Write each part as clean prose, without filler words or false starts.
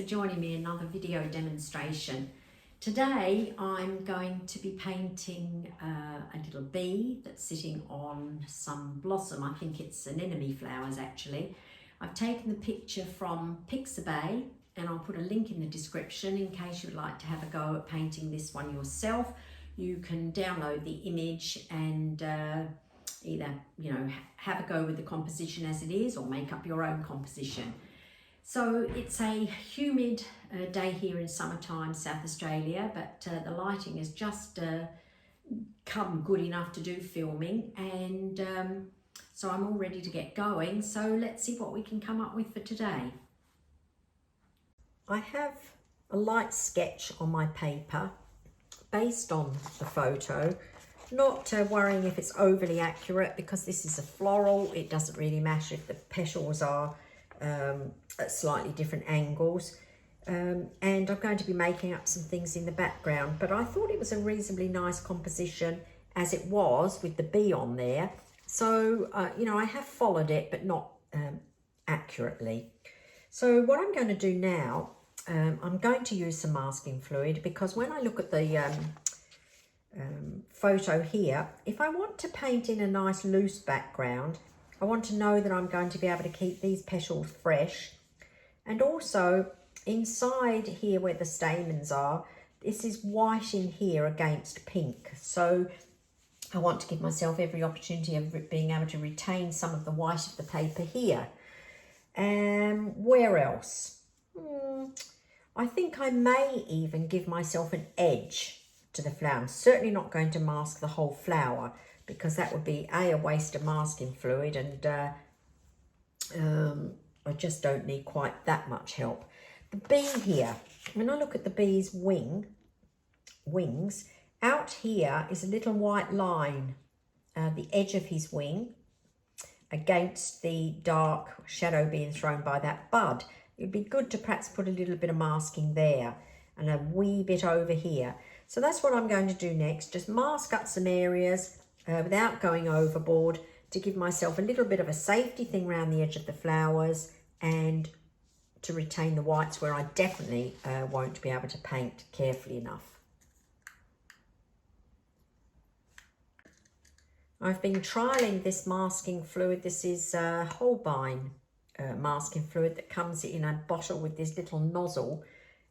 joining me in another video demonstration. Today I'm going to be painting a little bee that's sitting on some blossom. I think it's anemone flowers actually. I've taken the picture from Pixabay and I'll put a link in the description in case you'd like to have a go at painting this one yourself. You can download the image and either have a go with the composition as it is or make up your own composition. So it's a humid day here in summertime, South Australia, but the lighting has just come good enough to do filming, and so I'm all ready to get going. So let's see what we can come up with for today. I have a light sketch on my paper based on the photo, not worrying if it's overly accurate because this is a floral. It doesn't really matter if the petals are at slightly different angles, and I'm going to be making up some things in the background, but I thought it was a reasonably nice composition as it was with the bee on there. So I have followed it, but not accurately. So what I'm going to do now, I'm going to use some masking fluid, because when I look at the photo here, if I want to paint in a nice loose background, I want to know that I'm going to be able to keep these petals fresh. And also inside here where the stamens are, this is white in here against pink. So I want to give myself every opportunity of being able to retain some of the white of the paper here. Where else? I think I may even give myself an edge to the flower. I'm certainly not going to mask the whole flower, because that would be a waste of masking fluid, and I just don't need quite that much help. The bee here, when I look at the bee's wings, out here is a little white line, the edge of his wing against the dark shadow being thrown by that bud. It'd be good to perhaps put a little bit of masking there and a wee bit over here. So that's what I'm going to do next, just mask up some areas without going overboard, to give myself a little bit of a safety thing around the edge of the flowers and to retain the whites where I definitely won't be able to paint carefully enough. I've been trialling this masking fluid. This is Holbein masking fluid that comes in a bottle with this little nozzle,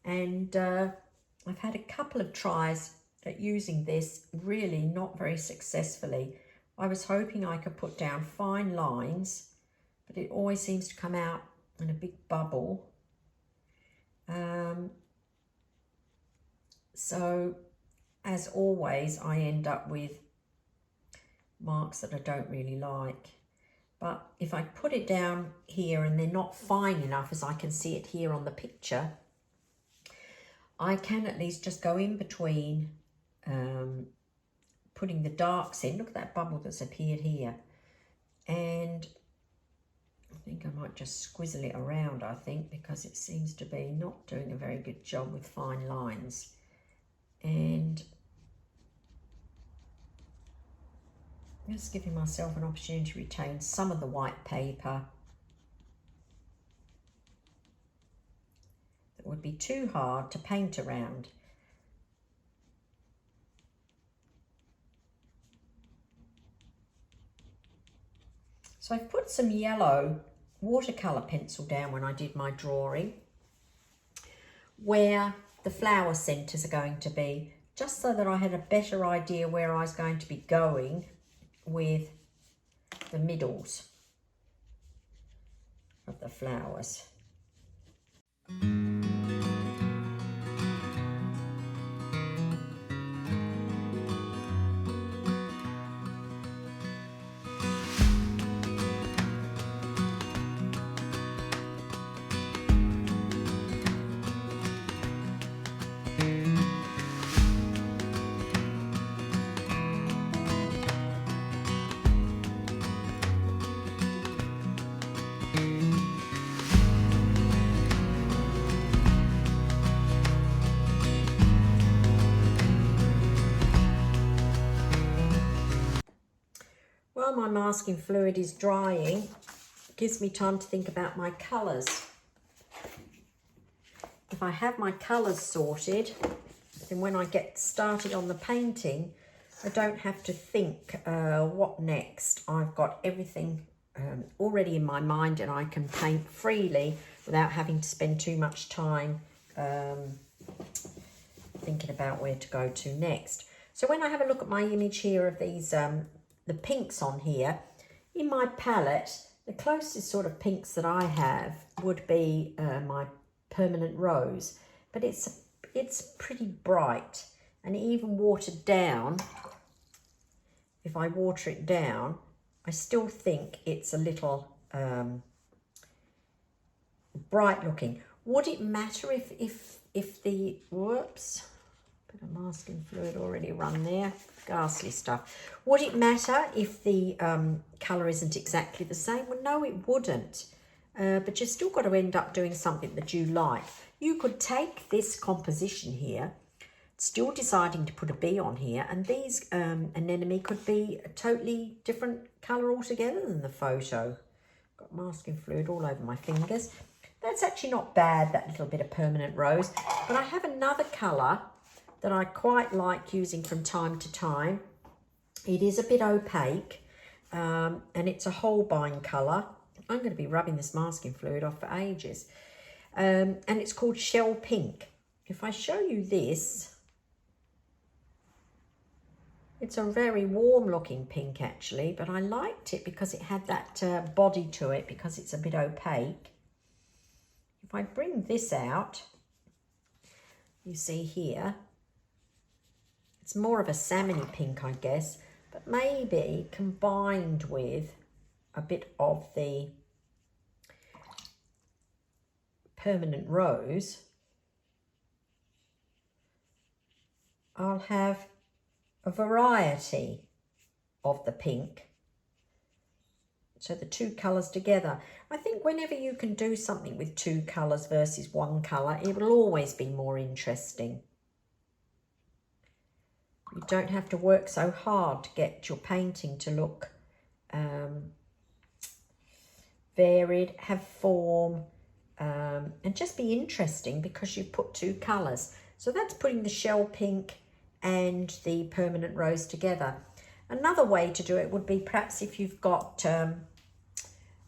and I've had a couple of tries at using this, really not very successfully. I was hoping I could put down fine lines, but it always seems to come out in a big bubble. So as always, I end up with marks that I don't really like. But if I put it down here and they're not fine enough, as I can see it here on the picture, I can at least just go in between putting the darks in. Look at that bubble that's appeared here, and I think I might just squizzle it around, I think, because it seems to be not doing a very good job with fine lines. And just giving myself an opportunity to retain some of the white paper that would be too hard to paint around. So I've put some yellow watercolour pencil down when I did my drawing where the flower centres are going to be, just so that I had a better idea where I was going to be going with the middles of the flowers. While my masking fluid is drying, it gives me time to think about my colours. if I have my colours sorted, then when I get started on the painting, I don't have to think what next. I've got everything already in my mind, and I can paint freely without having to spend too much time thinking about where to go to next. So when I have a look at my image here of these, the pinks on here, in my palette, the closest sort of pinks that I have would be my permanent rose, but it's pretty bright, and even watered down, if I water it down, I still think it's a little bright looking. Would it matter if the, whoops, bit of masking fluid already run there, ghastly stuff. Would it matter if the colour isn't exactly the same? Well, no, it wouldn't. But you've still got to end up doing something that you like. You could take this composition here, still deciding to put a bee on here, and these anemone could be a totally different colour altogether than the photo. Got masking fluid all over my fingers. That's actually not bad, that little bit of permanent rose. But I have another colour that I quite like using from time to time. It is a bit opaque, and it's a Holbein colour. I'm going to be rubbing this masking fluid off for ages. And it's called Shell Pink. If I show you this, it's a very warm looking pink actually, but I liked it because it had that body to it, because it's a bit opaque. If I bring this out, you see here, it's more of a salmony pink, I guess, but maybe combined with a bit of the permanent rose, I'll have a variety of the pink. So the two colours together. I think whenever you can do something with two colours versus one colour, it will always be more interesting. You don't have to work so hard to get your painting to look varied, have form, and just be interesting because you've put two colours. So that's putting the shell pink and the permanent rose together. Another way to do it would be perhaps if you've got, and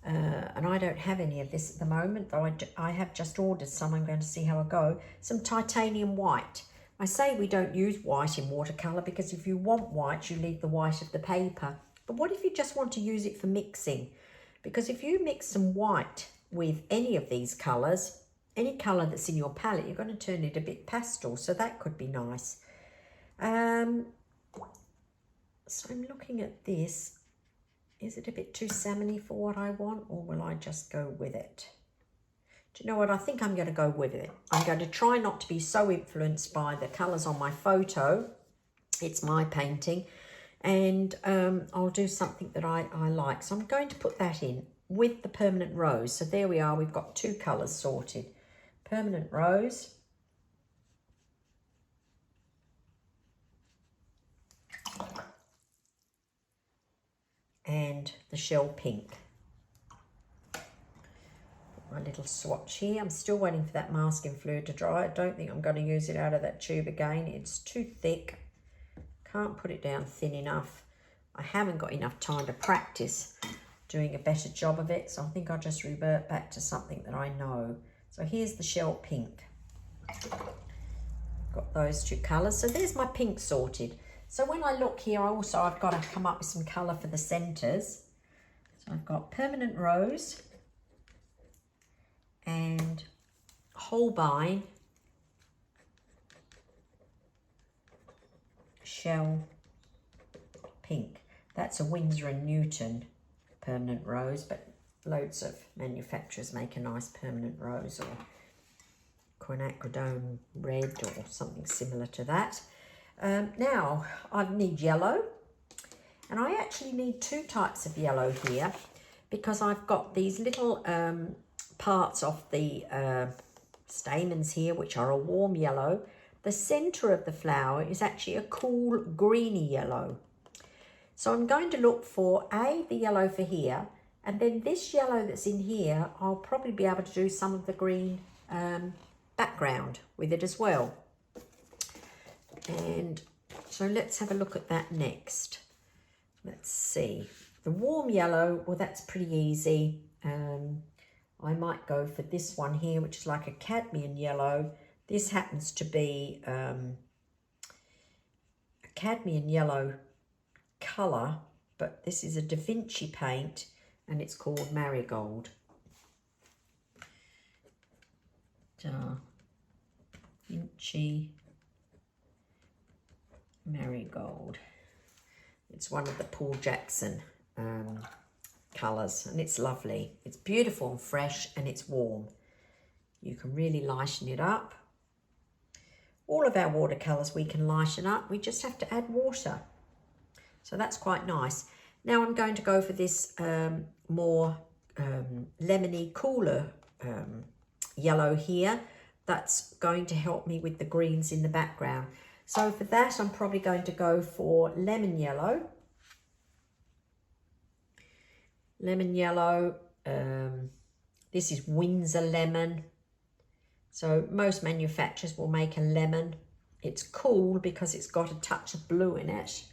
I don't have any of this at the moment, though I have just ordered some, I'm going to see how I go, some titanium white. I say we don't use white in watercolour because if you want white, you leave the white of the paper. But what if you just want to use it for mixing? Because if you mix some white with any of these colours, any colour that's in your palette, you're going to turn it a bit pastel, so that could be nice. So I'm looking at this. Is it a bit too salmony for what I want, or will I just go with it? Do you know what? I think I'm going to go with it. I'm going to try not to be so influenced by the colours on my photo. It's my painting. And I'll do something that I like. So I'm going to put that in with the permanent rose. So there we are. We've got two colours sorted. Permanent rose. And the shell pink. My little swatch here. I'm still waiting for that masking fluid to dry. I don't think I'm going to use it out of that tube again. It's too thick. Can't put it down thin enough. I haven't got enough time to practice doing a better job of it, so I think I'll just revert back to something that I know. So here's the shell pink. Got those two colours. So there's my pink sorted. So when I look here, I've got to come up with some colour for the centres. So I've got permanent rose and Holbein shell pink. That's a Winsor and Newton permanent rose, but loads of manufacturers make a nice permanent rose, or quinacridone red or something similar to that. Now I need yellow, and I actually need two types of yellow here because I've got these little parts of the stamens here which are a warm yellow. The centre of the flower is actually a cool greeny yellow. So I'm going to look for the yellow for here, and then this yellow that's in here, I'll probably be able to do some of the green background with it as well. And so let's have a look at that next. Let's see. The warm yellow, well, that's pretty easy. I might go for this one here, which is like a cadmium yellow. This happens to be a cadmium yellow colour, but this is a Da Vinci paint and it's called Marigold. Da Vinci Marigold. It's one of the Paul Jackson colours, and it's lovely. It's beautiful and fresh, and it's warm. You can really lighten it up. All of our watercolours we can lighten up. We just have to add water. So that's quite nice. Now I'm going to go for this more lemony, cooler yellow here. That's going to help me with the greens in the background. So for that, I'm probably going to go for lemon yellow. Lemon yellow, this is Winsor lemon. So most manufacturers will make a lemon. It's cool because it's got a touch of blue in it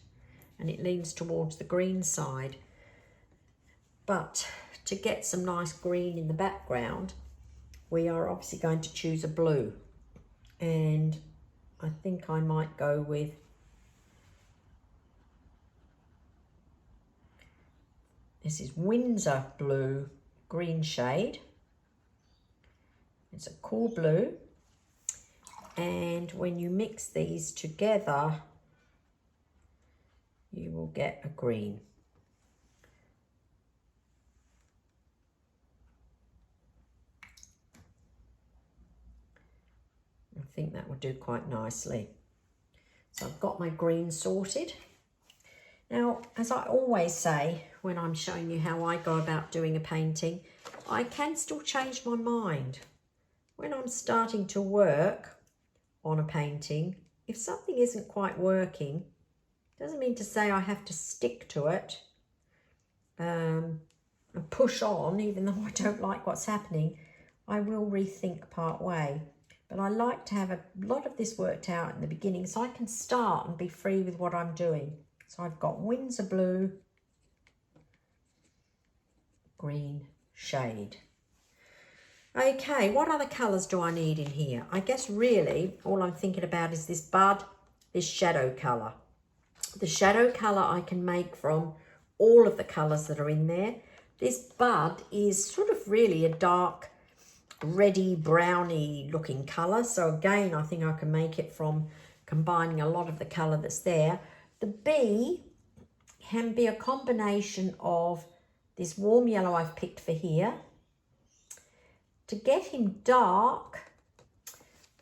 and it leans towards the green side. But to get some nice green in the background, we are obviously going to choose a blue. And I think I might go with this is Winsor blue green shade. It's a cool blue. And when you mix these together, you will get a green. I think that will do quite nicely. So I've got my green sorted. Now, as I always say when I'm showing you how I go about doing a painting, I can still change my mind. When I'm starting to work on a painting, if something isn't quite working, doesn't mean to say I have to stick to it and push on, even though I don't like what's happening. I will rethink part way. But I like to have a lot of this worked out in the beginning so I can start and be free with what I'm doing. So I've got Winsor blue, green shade. Okay, what other colours do I need in here? I guess really all I'm thinking about is this bud, this shadow colour. The shadow colour I can make from all of the colours that are in there. This bud is sort of really a dark, reddy, browny looking colour. So again, I think I can make it from combining a lot of the colour that's there. The bee can be a combination of this warm yellow I've picked for here. To get him dark,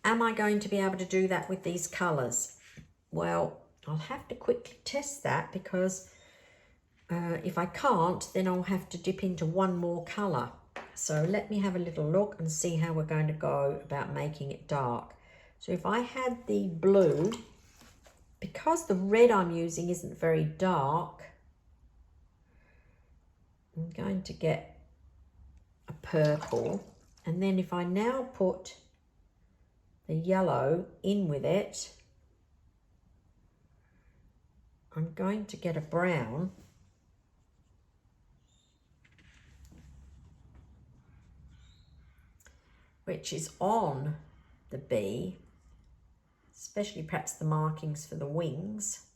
am I going to be able to do that with these colours? Well, I'll have to quickly test that because if I can't, then I'll have to dip into one more colour. So let me have a little look and see how we're going to go about making it dark. So if I had the blue, because the red I'm using isn't very dark, I'm going to get a purple. And then if I now put the yellow in with it, I'm going to get a brown. Which is on the bee, especially perhaps the markings for the wings,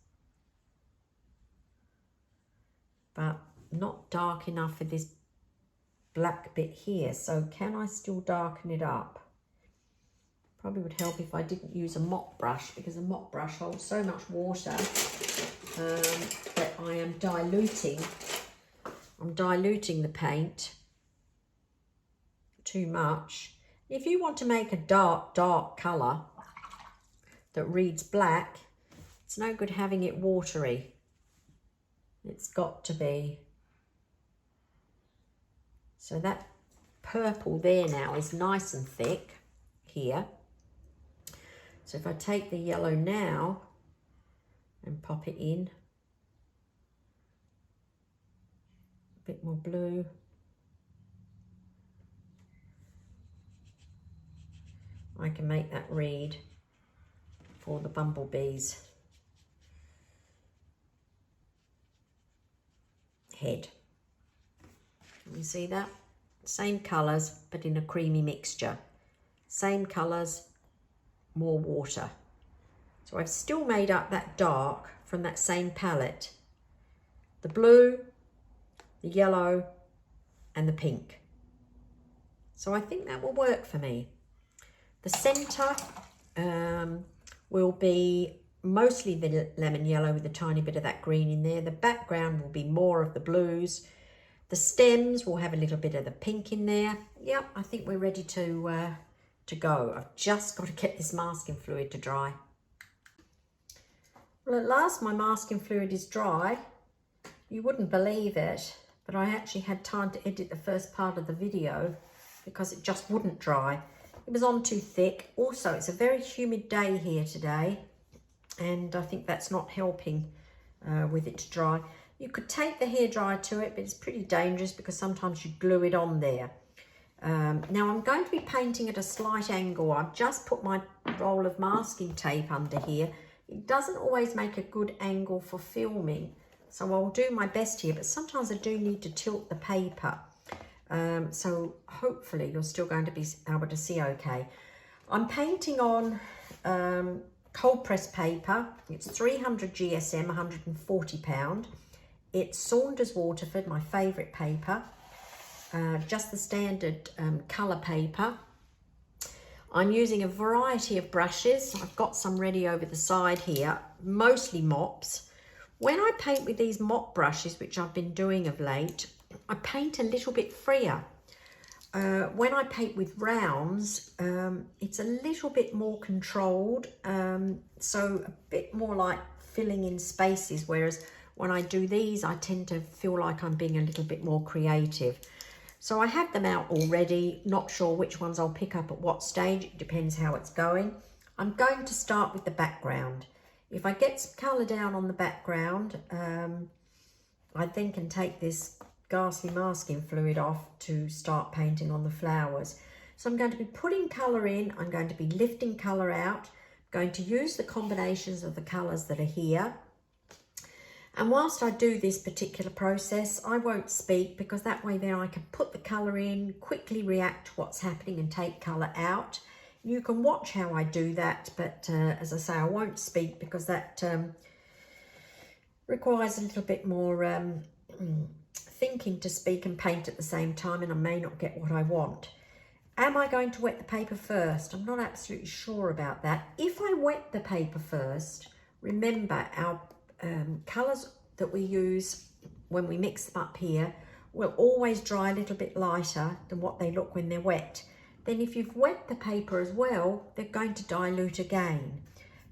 but not dark enough for this black bit here. So can I still darken it up? Probably would help if I didn't use a mop brush, because a mop brush holds so much water that I am diluting. I'm diluting the paint too much. If you want to make a dark colour that reads black, it's no good having it watery. It's got to be. So that purple there now is nice and thick here. So if I take the yellow now and pop it in, a bit more blue. I can make that read for the bumblebee's head. Can you see that? Same colours, but in a creamy mixture. Same colours, more water. So I've still made up that dark from that same palette. The blue, the yellow, and the pink. So I think that will work for me. The centre will be mostly the lemon yellow with a tiny bit of that green in there. The background will be more of the blues. The stems will have a little bit of the pink in there. Yep, I think we're ready to go. I've just got to get this masking fluid to dry. Well, at last my masking fluid is dry. You wouldn't believe it, but I actually had time to edit the first part of the video because it just wouldn't dry. It was on too thick. Also, it's a very humid day here today, and I think that's not helping with it to dry. You could take the hairdryer to it, but it's pretty dangerous because sometimes you glue it on there. Now I'm going to be painting at a slight angle. I've just put my roll of masking tape under here. It doesn't always make a good angle for filming, so I'll do my best here, but sometimes I do need to tilt the paper. So hopefully you're still going to be able to see okay. I'm painting on cold press paper. It's 300 GSM, 140 pound. It's Saunders Waterford, my favourite paper. Just the standard colour paper. I'm using a variety of brushes. I've got some ready over the side here, mostly mops. When I paint with these mop brushes, which I've been doing of late, I paint a little bit freer. When I paint with rounds, it's a little bit more controlled, so a bit more like filling in spaces, whereas when I do these, I tend to feel like I'm being a little bit more creative. So I have them out already, not sure which ones I'll pick up at what stage, it depends how it's going. I'm going to start with the background. If I get some colour down on the background, I then can take this ghastly masking fluid off to start painting on the flowers. So I'm going to be putting colour in, I'm going to be lifting colour out, I'm going to use the combinations of the colours that are here. And whilst I do this particular process, I won't speak because that way then I can put the colour in, quickly react to what's happening and take colour out. You can watch how I do that, but as I say, I won't speak because that requires a little bit more thinking to speak and paint at the same time, and I may not get what I want. Am I going to wet the paper first? I'm not absolutely sure about that. If I wet the paper first, remember our colours that we use when we mix them up here will always dry a little bit lighter than what they look when they're wet. Then if you've wet the paper as well, they're going to dilute again.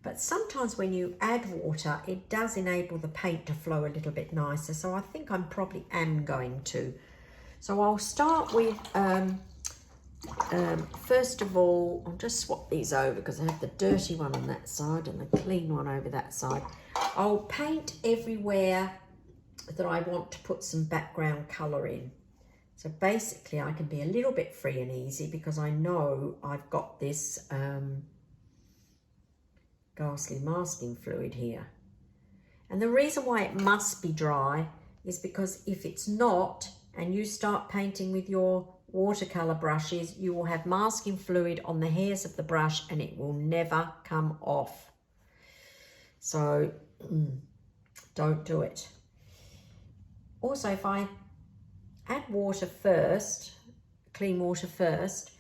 But sometimes when you add water, it does enable the paint to flow a little bit nicer. So I think I'm probably going to. So I'll start with, first of all, I'll just swap these over because I have the dirty one on that side and the clean one over that side. I'll paint everywhere that I want to put some background colour in. So basically I can be a little bit free and easy because I know I've got this ghastly masking fluid here. And the reason why it must be dry is because if it's not, and you start painting with your watercolour brushes, you will have masking fluid on the hairs of the brush and it will never come off. So don't do it. Also, if I add water first, clean water first,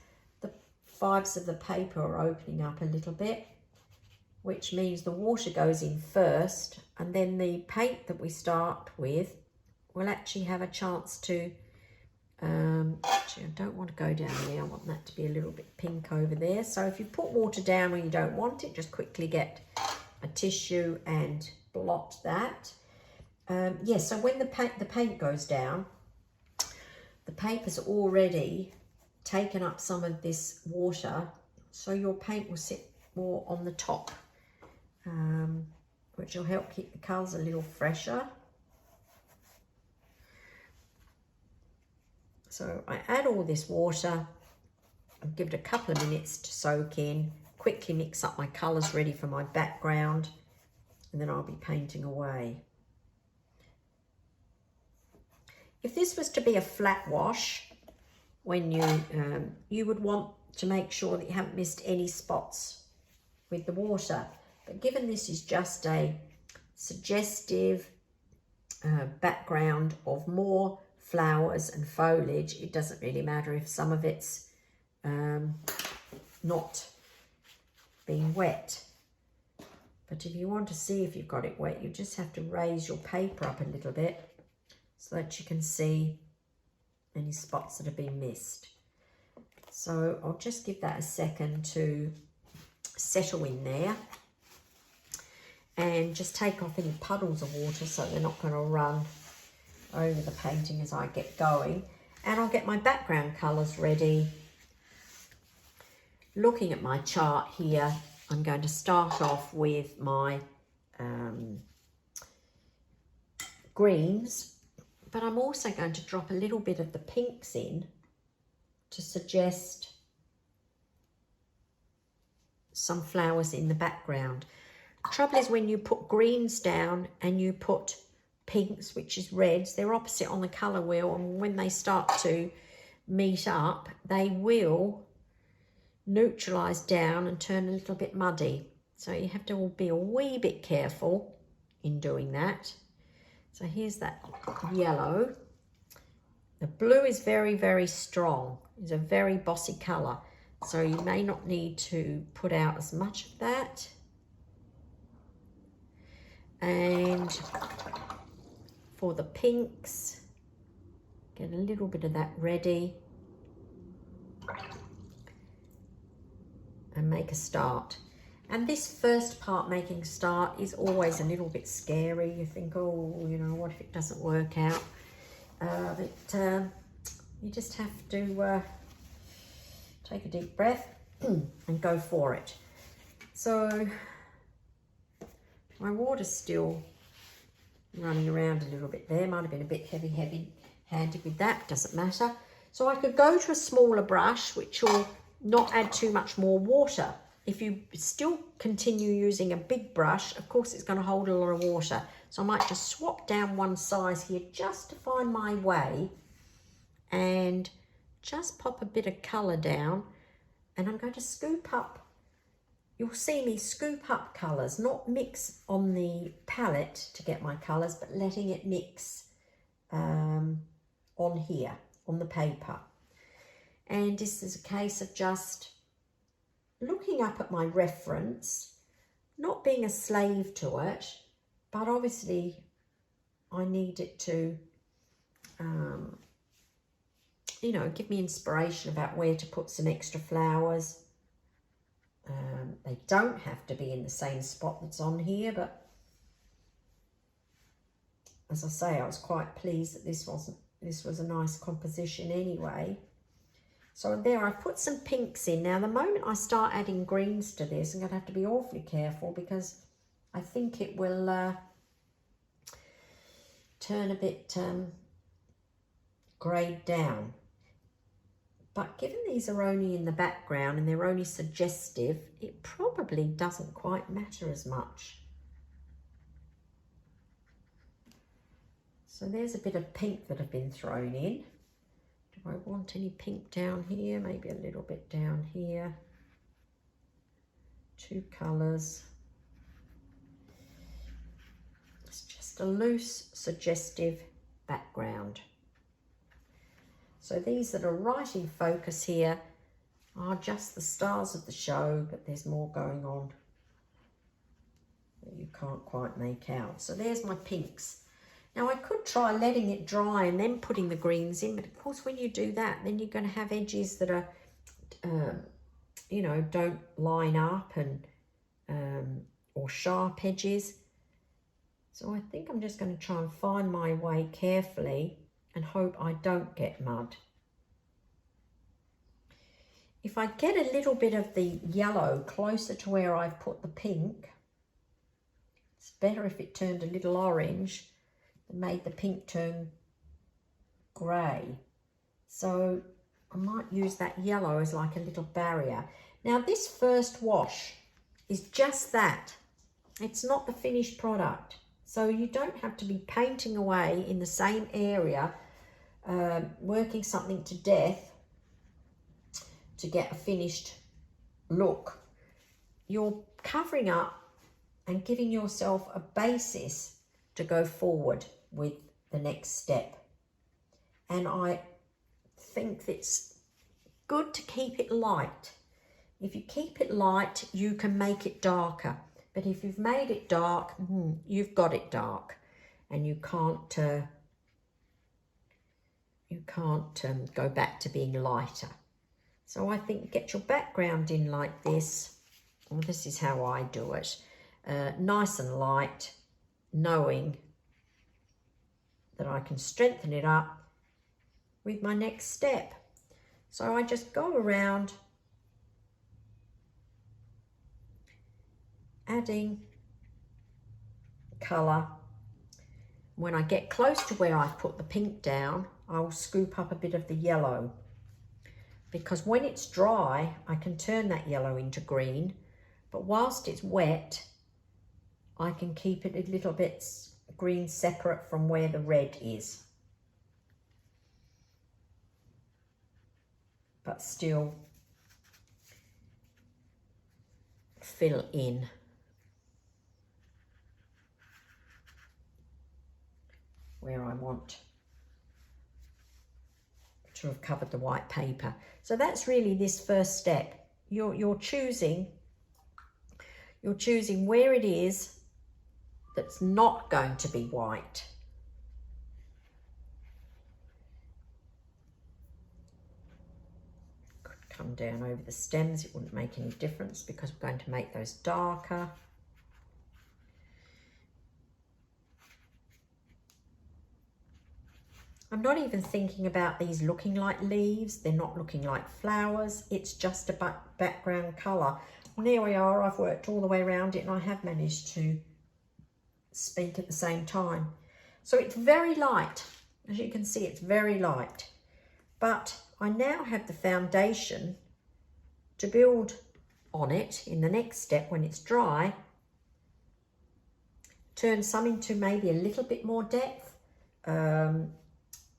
the fibres of the paper are opening up a little bit, which means the water goes in first, and then the paint that we start with will actually have a chance to, actually I don't want to go down there, I want that to be a little bit pink over there. So if you put water down when you don't want it, just quickly get a tissue and blot that. Yes, so when the paint goes down, the paper's already taken up some of this water, so your paint will sit more on the top, which will help keep the colours a little fresher. So I add all this water I'll give it a couple of minutes to soak in, quickly mix up my colours ready for my background, and then I'll be painting away. If this was to be a flat wash, when you would want to make sure that you haven't missed any spots with the water. But given this is just a suggestive background of more flowers and foliage, it doesn't really matter if some of it's not being wet. But if you want to see if you've got it wet, you just have to raise your paper up a little bit so that you can see any spots that have been missed. So I'll just give that a second to settle in there, and just take off any puddles of water so they're not going to run over the painting as I get going. And I'll get my background colours ready. Looking at my chart here, I'm going to start off with my greens, but I'm also going to drop a little bit of the pinks in to suggest some flowers in the background. The trouble is when you put greens down and you put pinks, which is reds, they're opposite on the colour wheel, and when they start to meet up, they will neutralise down and turn a little bit muddy. So you have to be a wee bit careful in doing that. So here's that yellow. The blue is very, very strong. It's a very bossy colour. So you may not need to put out as much of that. And for the pinks, get a little bit of that ready and make a start. And this first part, making a start, is always a little bit scary. You think, oh, you know, what if it doesn't work out? But you just have to take a deep breath and go for it. So my water's still running around a little bit there. Might have been a bit heavy-handed with that, doesn't matter. So I could go to a smaller brush, which will not add too much more water. If you still continue using a big brush, of course it's going to hold a lot of water. So I might just swap down one size here just to find my way and just pop a bit of colour down. And I'm going to scoop up. You'll see me scoop up colours, not mix on the palette to get my colours, but letting it mix on here, on the paper. And this is a case of just looking up at my reference, not being a slave to it, but obviously I need it to, you know, give me inspiration about where to put some extra flowers. They don't have to be in the same spot that's on here, but as I say, I was quite pleased that this was a nice composition anyway. So there, I put some pinks in. Now, the moment I start adding greens to this, I'm going to have to be awfully careful because I think it will turn a bit greyed down. But given these are only in the background and they're only suggestive, it probably doesn't quite matter as much. So there's a bit of pink that have been thrown in. Do I want any pink down here? Maybe a little bit down here. Two colours. It's just a loose, suggestive background. So these that are right in focus here are just the stars of the show, but there's more going on that you can't quite make out. So there's my pinks. Now I could try letting it dry and then putting the greens in, but of course when you do that, then you're going to have edges that are, you know, don't line up and or sharp edges. So I think I'm just going to try and find my way carefully and hope I don't get mud. If I get a little bit of the yellow closer to where I've put the pink, it's better if it turned a little orange than made the pink turn grey. So I might use that yellow as like a little barrier. Now this first wash is just that. It's not the finished product. So you don't have to be painting away in the same area, working something to death to get a finished look. You're covering up and giving yourself a basis to go forward with the next step. And I think it's good to keep it light. If you keep it light, you can make it darker. But if you've made it dark, you've got it dark, and you can't go back to being lighter. So I think get your background in like this. Well, this is how I do it. Nice and light, knowing that I can strengthen it up with my next step. So I just go around adding colour. When I get close to where I've put the pink down, I'll scoop up a bit of the yellow, because when it's dry I can turn that yellow into green, but whilst it's wet I can keep it a little bit green separate from where the red is, but still fill in. Where I want to have covered the white paper. So that's really this first step. You're choosing where it is that's not going to be white. Could come down over the stems, it wouldn't make any difference because we're going to make those darker. I'm not even thinking about these looking like leaves. They're not looking like flowers. It's just a background colour. And there we are. I've worked all the way around it and I have managed to speak at the same time. So it's very light. As you can see, it's very light. But I now have the foundation to build on it in the next step when it's dry. Turn some into maybe a little bit more depth.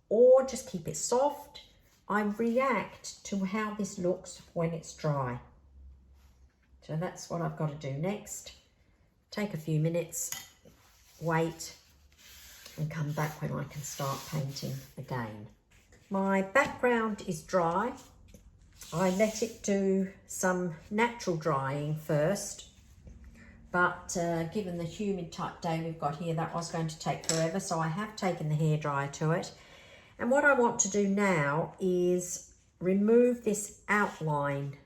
Or just keep it soft. I react to how this looks when it's dry. So that's what I've got to do next. Take a few minutes, wait, and come back when I can start painting again. My background is dry. I let it do some natural drying first, but given the humid type day we've got here, that was going to take forever, so I have taken the hairdryer to it. And what I want to do now is remove this outline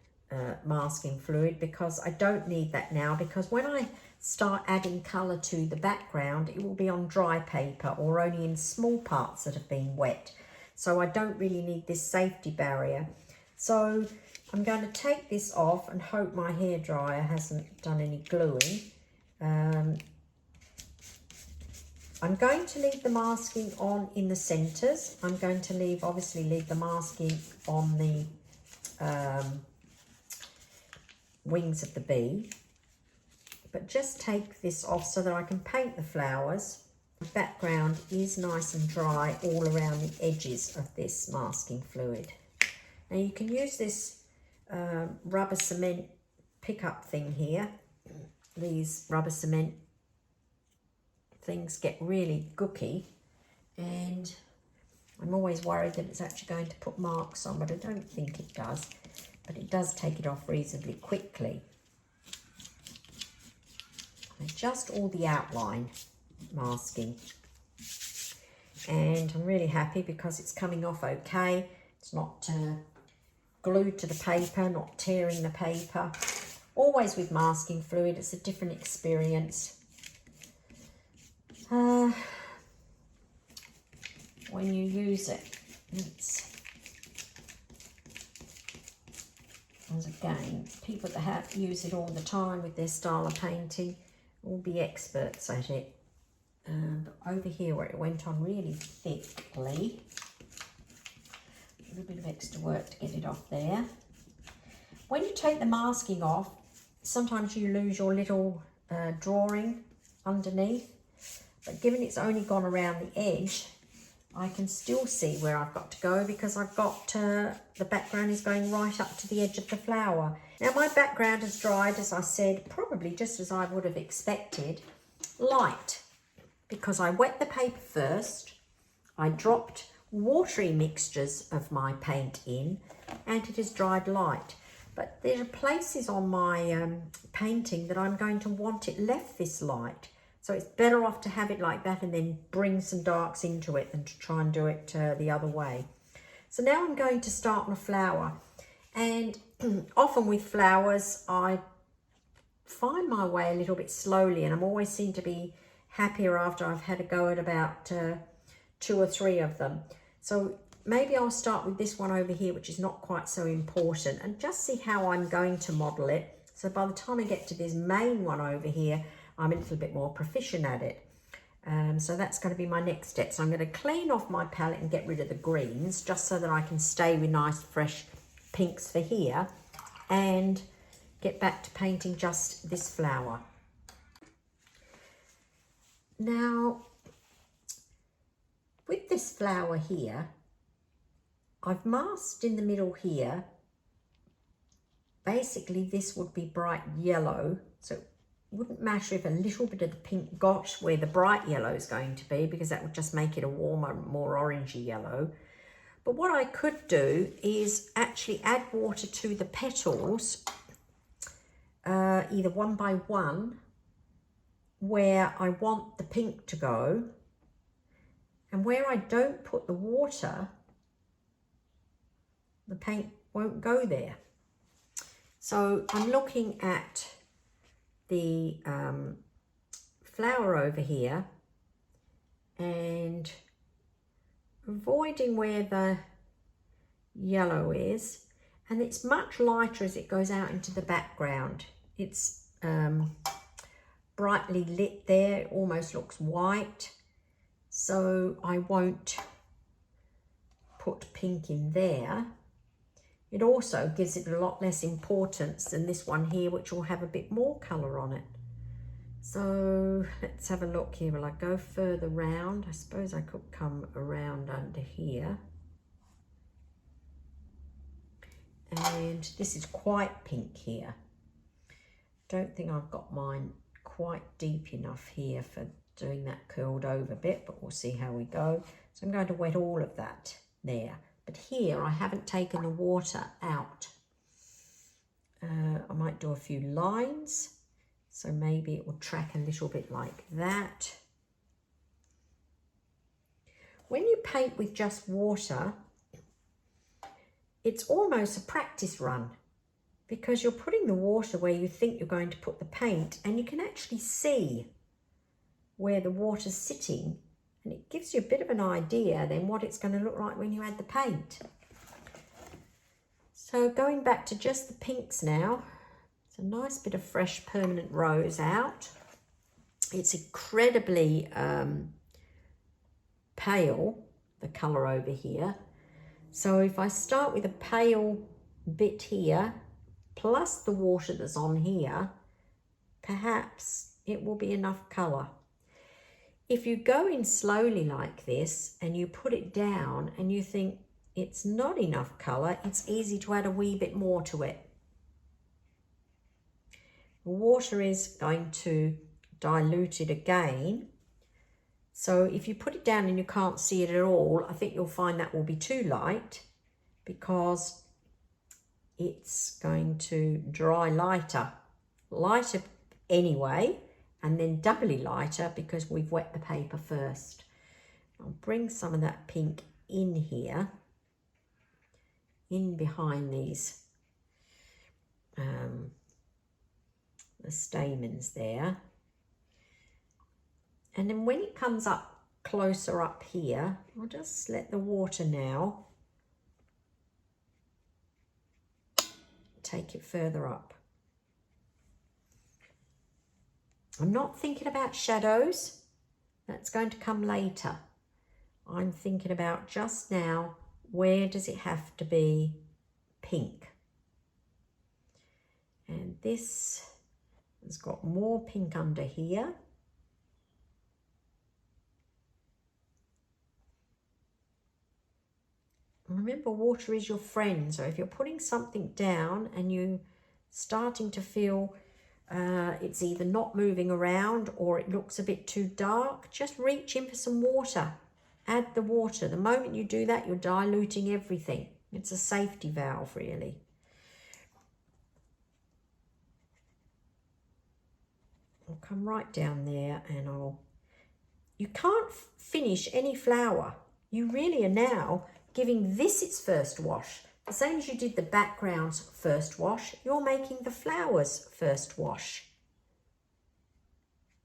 masking fluid, because I don't need that now, because when I start adding colour to the background, it will be on dry paper or only in small parts that have been wet. So I don't really need this safety barrier. So I'm going to take this off and hope my hairdryer hasn't done any gluing. I'm going to leave the masking on in the centres. I'm going to obviously leave the masking on the wings of the bee. But just take this off so that I can paint the flowers. The background is nice and dry all around the edges of this masking fluid. Now you can use this rubber cement pickup thing here. These rubber cement things get really gooky, and I'm always worried that it's actually going to put marks on, but I don't think it does. But it does take it off reasonably quickly. And just all the outline masking. And I'm really happy because it's coming off okay. It's not glued to the paper, not tearing the paper. Always with masking fluid, it's a different experience. When you use it, as again, people that use it all the time with their style of painting will be experts at it. But over here where it went on really thickly, little bit of extra work to get it off there. When you take the masking off, sometimes you lose your little drawing underneath, but given it's only gone around the edge, I can still see where I've got to go because I've got, the background is going right up to the edge of the flower. Now my background has dried, as I said, probably just as I would have expected, light, because I wet the paper first, I dropped watery mixtures of my paint in, and it has dried light. But there are places on my painting that I'm going to want it left this light. So it's better off to have it like that and then bring some darks into it than to try and do it the other way. So now I'm going to start on a flower. And often with flowers, I find my way a little bit slowly, and I'm always seem to be happier after I've had a go at about 2 or 3 of them. So maybe I'll start with this one over here, which is not quite so important, and just see how I'm going to model it. So by the time I get to this main one over here, I'm a little bit more proficient at it. So that's going to be my next step. So I'm going to clean off my palette and get rid of the greens, just so that I can stay with nice fresh pinks for here, and get back to painting just this flower. Now, with this flower here, I've masked in the middle here. Basically, this would be bright yellow, so it wouldn't matter if a little bit of the pink got where the bright yellow is going to be, because that would just make it a warmer, more orangey yellow. But what I could do is actually add water to the petals, either one by one, where I want the pink to go, and where I don't put the water, the paint won't go there. So I'm looking at the flower over here and avoiding where the yellow is, and it's much lighter as it goes out into the background. It's brightly lit there, it almost looks white, so I won't put pink in there. It also gives it a lot less importance than this one here, which will have a bit more colour on it. So let's have a look here. Will I go further round? I suppose I could come around under here. And this is quite pink here. Don't think I've got mine quite deep enough here for doing that curled over bit, but we'll see how we go. So I'm going to wet all of that there. But here I haven't taken the water out. I might do a few lines, so maybe it will track a little bit like that. When you paint with just water, it's almost a practice run, because you're putting the water where you think you're going to put the paint, and you can actually see where the water's sitting. And it gives you a bit of an idea then what it's going to look like when you add the paint. So going back to just the pinks now, it's a nice bit of fresh permanent rose out. It's incredibly pale, the colour over here. So if I start with a pale bit here, plus the water that's on here, perhaps it will be enough colour. If you go in slowly like this and you put it down and you think it's not enough colour, it's easy to add a wee bit more to it. The water is going to dilute it again. So if you put it down and you can't see it at all, I think you'll find that will be too light, because it's going to dry lighter anyway, and then doubly lighter because we've wet the paper first. I'll bring some of that pink in here, in behind these the stamens there. And then when it comes up closer up here, I'll just let the water now take it further up. I'm not thinking about shadows, that's going to come later. I'm thinking about just now where does it have to be pink? And this has got more pink under here. Remember, water is your friend. So if you're putting something down and you're starting to feel it's either not moving around or it looks a bit too dark, just reach in for some water. Add the water. The moment you do that, you're diluting everything. It's a safety valve, really. I'll come right down there and you can't finish any flower. You really are now giving this its first wash. The same as you did the background's first wash, you're making the flowers first wash.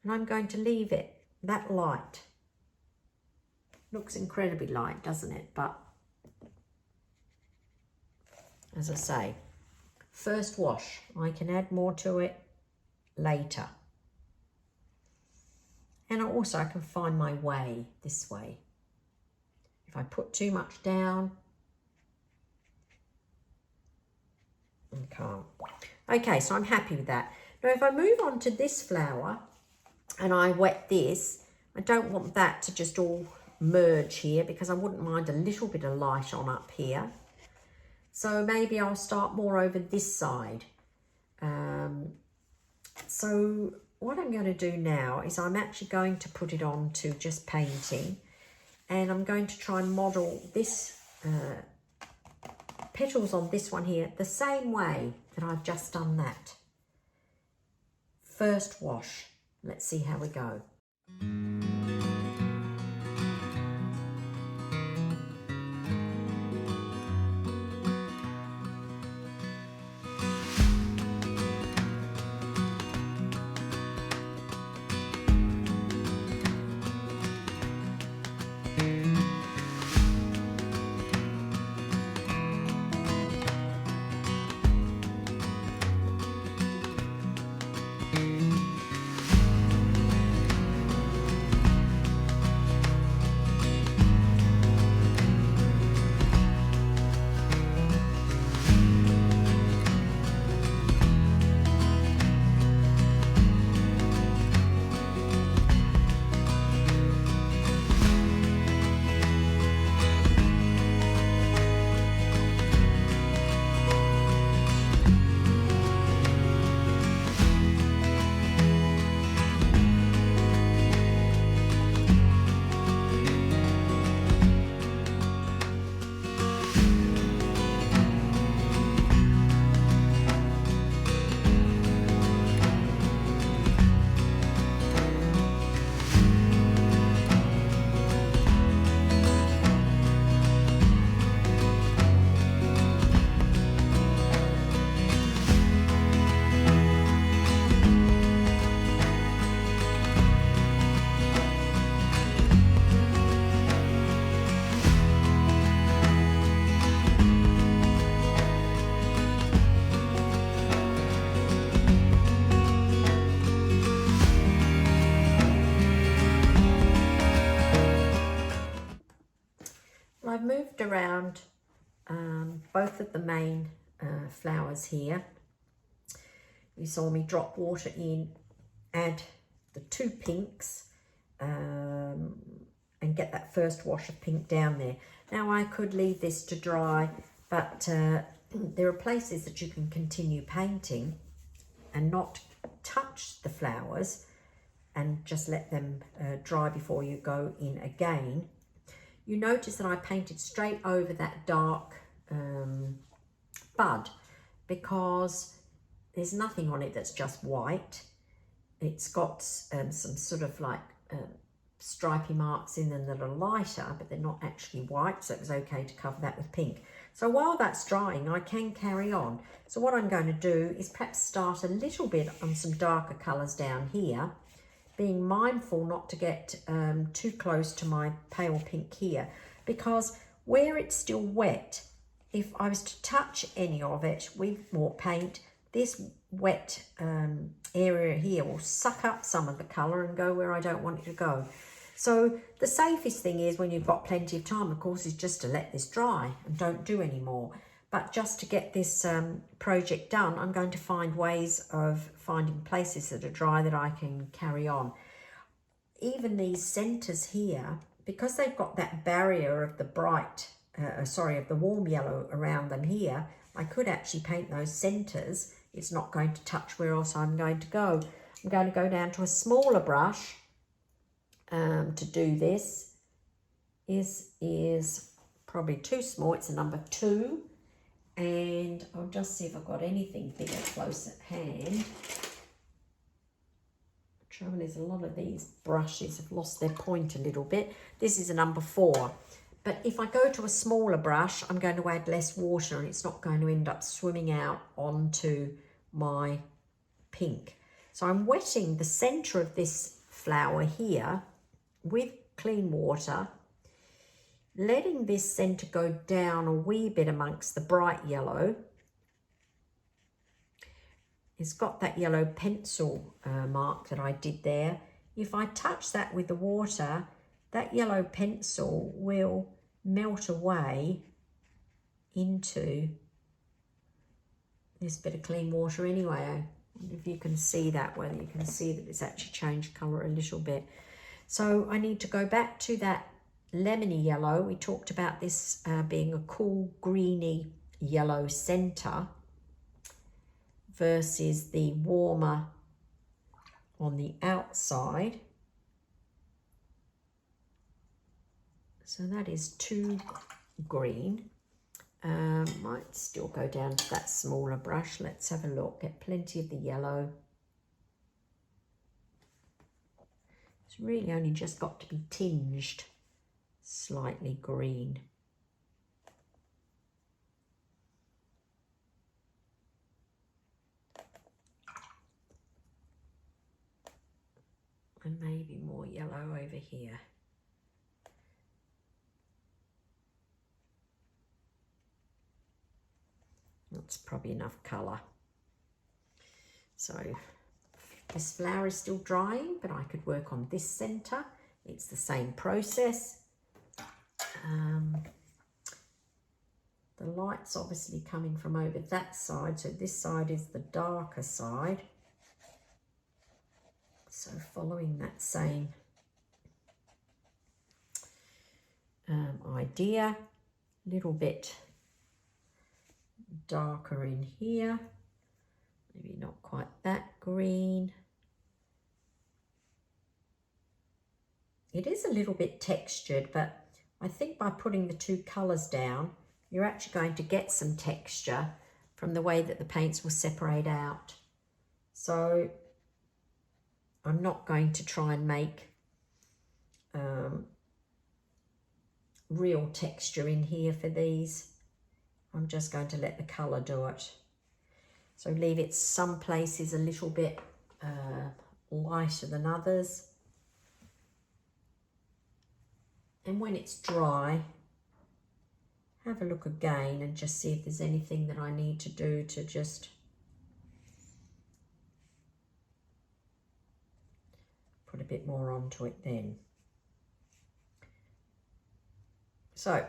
And I'm going to leave it that light. Looks incredibly light, doesn't it? But as I say, first wash. I can add more to it later. And I can find my way this way. If I put too much down, I can't. Okay, so I'm happy with that. Now if I move on to this flower and I wet this, I don't want that to just all merge here because I wouldn't mind a little bit of light on up here. So maybe I'll start more over this side. So what I'm going to do now is I'm actually going to put it on to just painting, and I'm going to try and model this petals on this one here the same way that I've just done that. First wash. Let's see how we go. I've moved around both of the main flowers here. You saw me drop water in, add the two pinks and get that first wash of pink down there. Now I could leave this to dry, but there are places that you can continue painting and not touch the flowers and just let them dry before you go in again. You notice that I painted straight over that dark bud because there's nothing on it that's just white. It's got some sort of like stripy marks in them that are lighter, but they're not actually white, so it was okay to cover that with pink. So while that's drying, I can carry on. So what I'm going to do is perhaps start a little bit on some darker colours down here, being mindful not to get too close to my pale pink here, because where it's still wet, if I was to touch any of it with more paint, this wet area here will suck up some of the colour and go where I don't want it to go. So the safest thing is, when you've got plenty of time, of course, is just to let this dry and don't do any more. But just to get this project done, I'm going to find ways of finding places that are dry that I can carry on. Even these centres here, because they've got that barrier of the of the warm yellow around them here, I could actually paint those centres. It's not going to touch where else I'm going to go. I'm going to go down to a smaller brush to do this. This is probably too small. It's a number 2. And I'll just see if I've got anything bigger close at hand. The trouble is, a lot of these brushes have lost their point a little bit. This is a number 4. But if I go to a smaller brush, I'm going to add less water and it's not going to end up swimming out onto my pink. So I'm wetting the centre of this flower here with clean water, letting this centre go down a wee bit amongst the bright yellow. It's got that yellow pencil mark that I did there. If I touch that with the water, that yellow pencil will melt away into this bit of clean water anyway. I wonder if you can see that, whether you can see that it's actually changed colour a little bit. So I need to go back to that lemony yellow. We talked about this being a cool greeny yellow centre versus the warmer on the outside. So that is too green. Might still go down to that smaller brush. Let's have a look. Get plenty of the yellow. It's really only just got to be tinged slightly green. And maybe more yellow over here. That's probably enough colour. So this flower is still drying, but I could work on this centre. It's the same process. The light's obviously coming from over that side, so this side is the darker side. So following that same idea, a little bit darker in here, maybe not quite that green. It is a little bit textured, but I think by putting the 2 colours down, you're actually going to get some texture from the way that the paints will separate out. So I'm not going to try and make real texture in here for these. I'm just going to let the colour do it. So leave it some places a little bit lighter than others. And when it's dry, have a look again and just see if there's anything that I need to do to just put a bit more onto it then. So,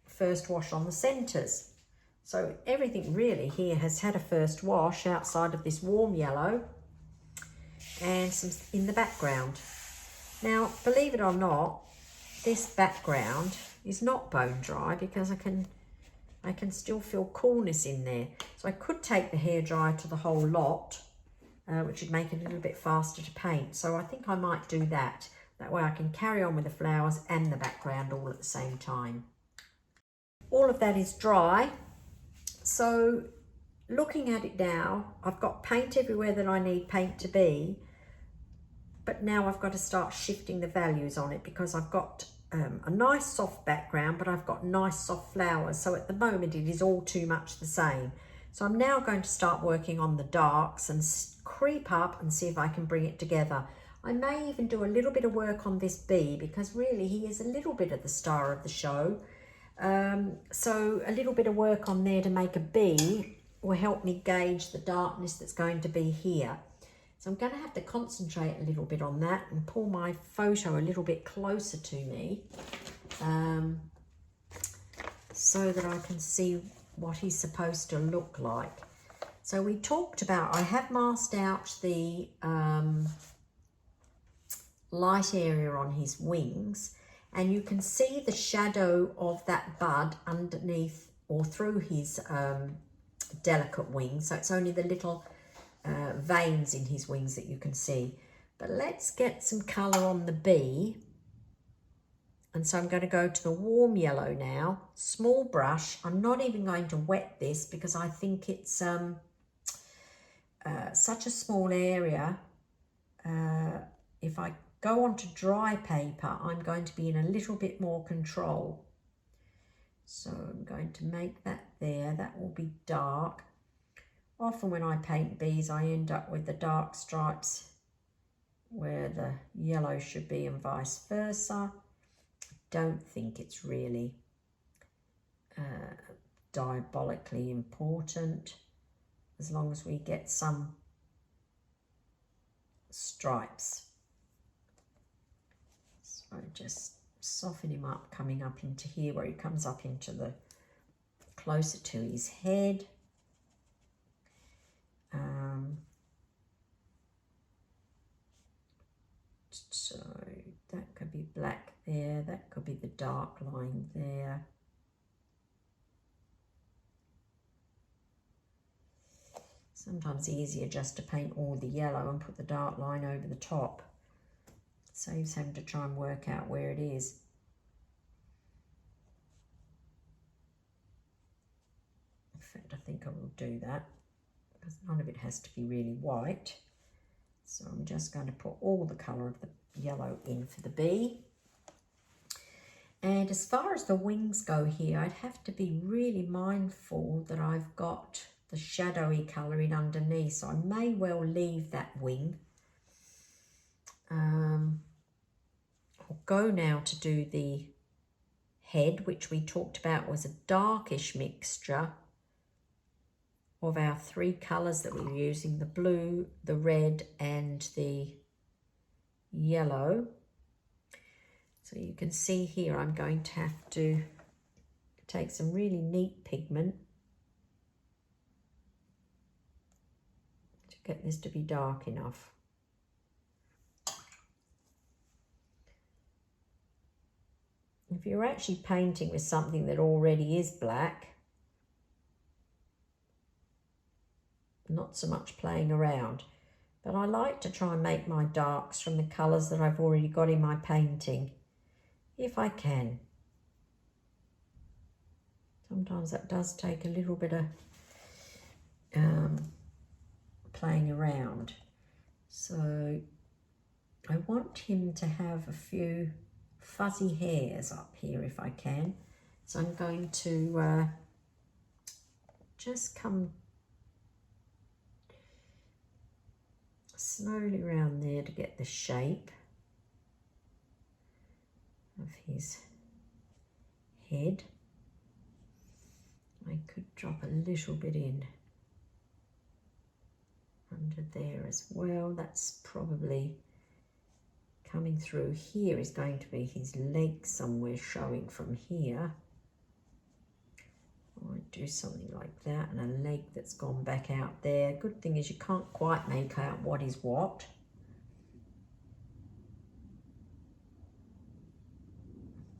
first wash on the centres. So everything really here has had a first wash outside of this warm yellow and some in the background. Now, believe it or not, this background is not bone dry because I can still feel coolness in there. So I could take the hairdryer to the whole lot, which would make it a little bit faster to paint. So I think I might do that. That way I can carry on with the flowers and the background all at the same time. All of that is dry. So looking at it now, I've got paint everywhere that I need paint to be, but now I've got to start shifting the values on it because I've got a nice soft background, but I've got nice soft flowers. So at the moment it is all too much the same. So I'm now going to start working on the darks and creep up and see if I can bring it together. I may even do a little bit of work on this bee because really he is a little bit of the star of the show. So a little bit of work on there to make a bee will help me gauge the darkness that's going to be here. So I'm going to have to concentrate a little bit on that and pull my photo a little bit closer to me so that I can see what he's supposed to look like. So we talked about, I have masked out the light area on his wings, and you can see the shadow of that bud underneath or through his delicate wings. So it's only the little veins in his wings that you can see. But let's get some colour on the bee. And so I'm going to go to the warm yellow now, small brush. I'm not even going to wet this because I think it's such a small area. If I go on to dry paper, I'm going to be in a little bit more control. So I'm going to make that there. That will be dark. Often when I paint bees, I end up with the dark stripes where the yellow should be and vice versa. I don't think it's really diabolically important as long as we get some stripes. So just soften him up, coming up into here where he comes up into the closer to his head. So that could be black there, that could be the dark line there. Sometimes easier just to paint all the yellow and put the dark line over the top. It saves having to try and work out where it is. In fact, I think I will do that because none of it has to be really white. So I'm just going to put all the colour of the yellow in for the bee. And as far as the wings go here, I'd have to be really mindful that I've got the shadowy colour in underneath. So I may well leave that wing. I'll go now to do the head, which we talked about was a darkish mixture of our three colours that we were using, the blue, the red and the yellow. So you can see here I'm going to have to take some really neat pigment to get this to be dark enough. If you're actually painting with something that already is black, not so much playing around, but I like to try and make my darks from the colours that I've already got in my painting, if I can. Sometimes that does take a little bit of playing around. So I want him to have a few fuzzy hairs up here if I can. So I'm going to just come slowly around there to get the shape of his head. I could drop a little bit in under there as well. That's probably coming through. Here is going to be his leg somewhere showing from here. I might do something like that, and a leg that's gone back out there. Good thing is you can't quite make out what is what.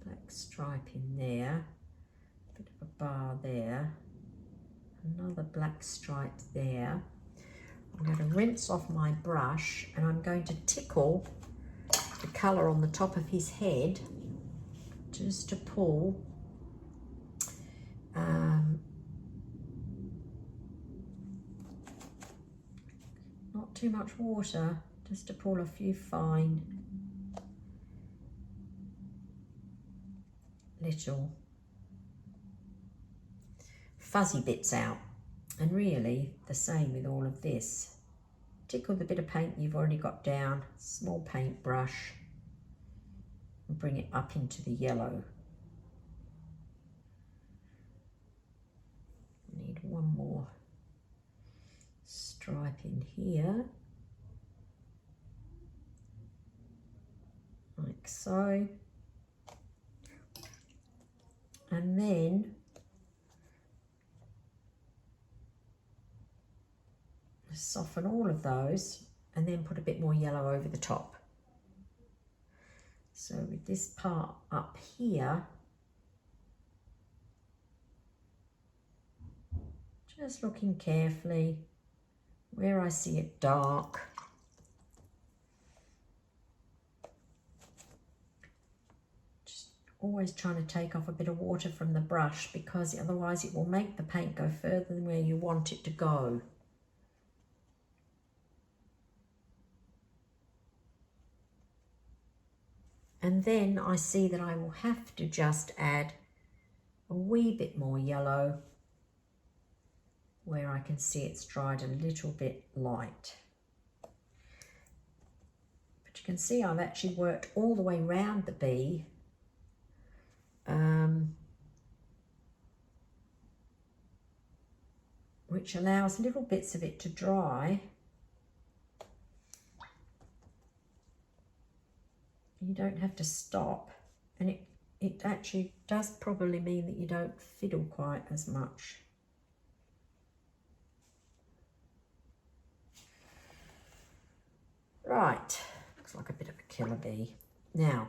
Black stripe in there, bit of a bar there, another black stripe there. I'm going to rinse off my brush and I'm going to tickle the colour on the top of his head just to pull not too much water, just to pull a few fine little fuzzy bits out. And really the same with all of this. Tickle the bit of paint you've already got down, small paintbrush, and bring it up into the yellow. Need one more stripe in here. like so. And then soften all of those and then put a bit more yellow over the top. So with this part up here, just looking carefully where I see it dark. Just always trying to take off a bit of water from the brush, because otherwise it will make the paint go further than where you want it to go. And then I see that I will have to just add a wee bit more yellow where I can see it's dried a little bit light. But you can see I've actually worked all the way around the bee. Which allows little bits of it to dry. You don't have to stop, and it actually does probably mean that you don't fiddle quite as much. Right, looks like a bit of a killer bee. Now,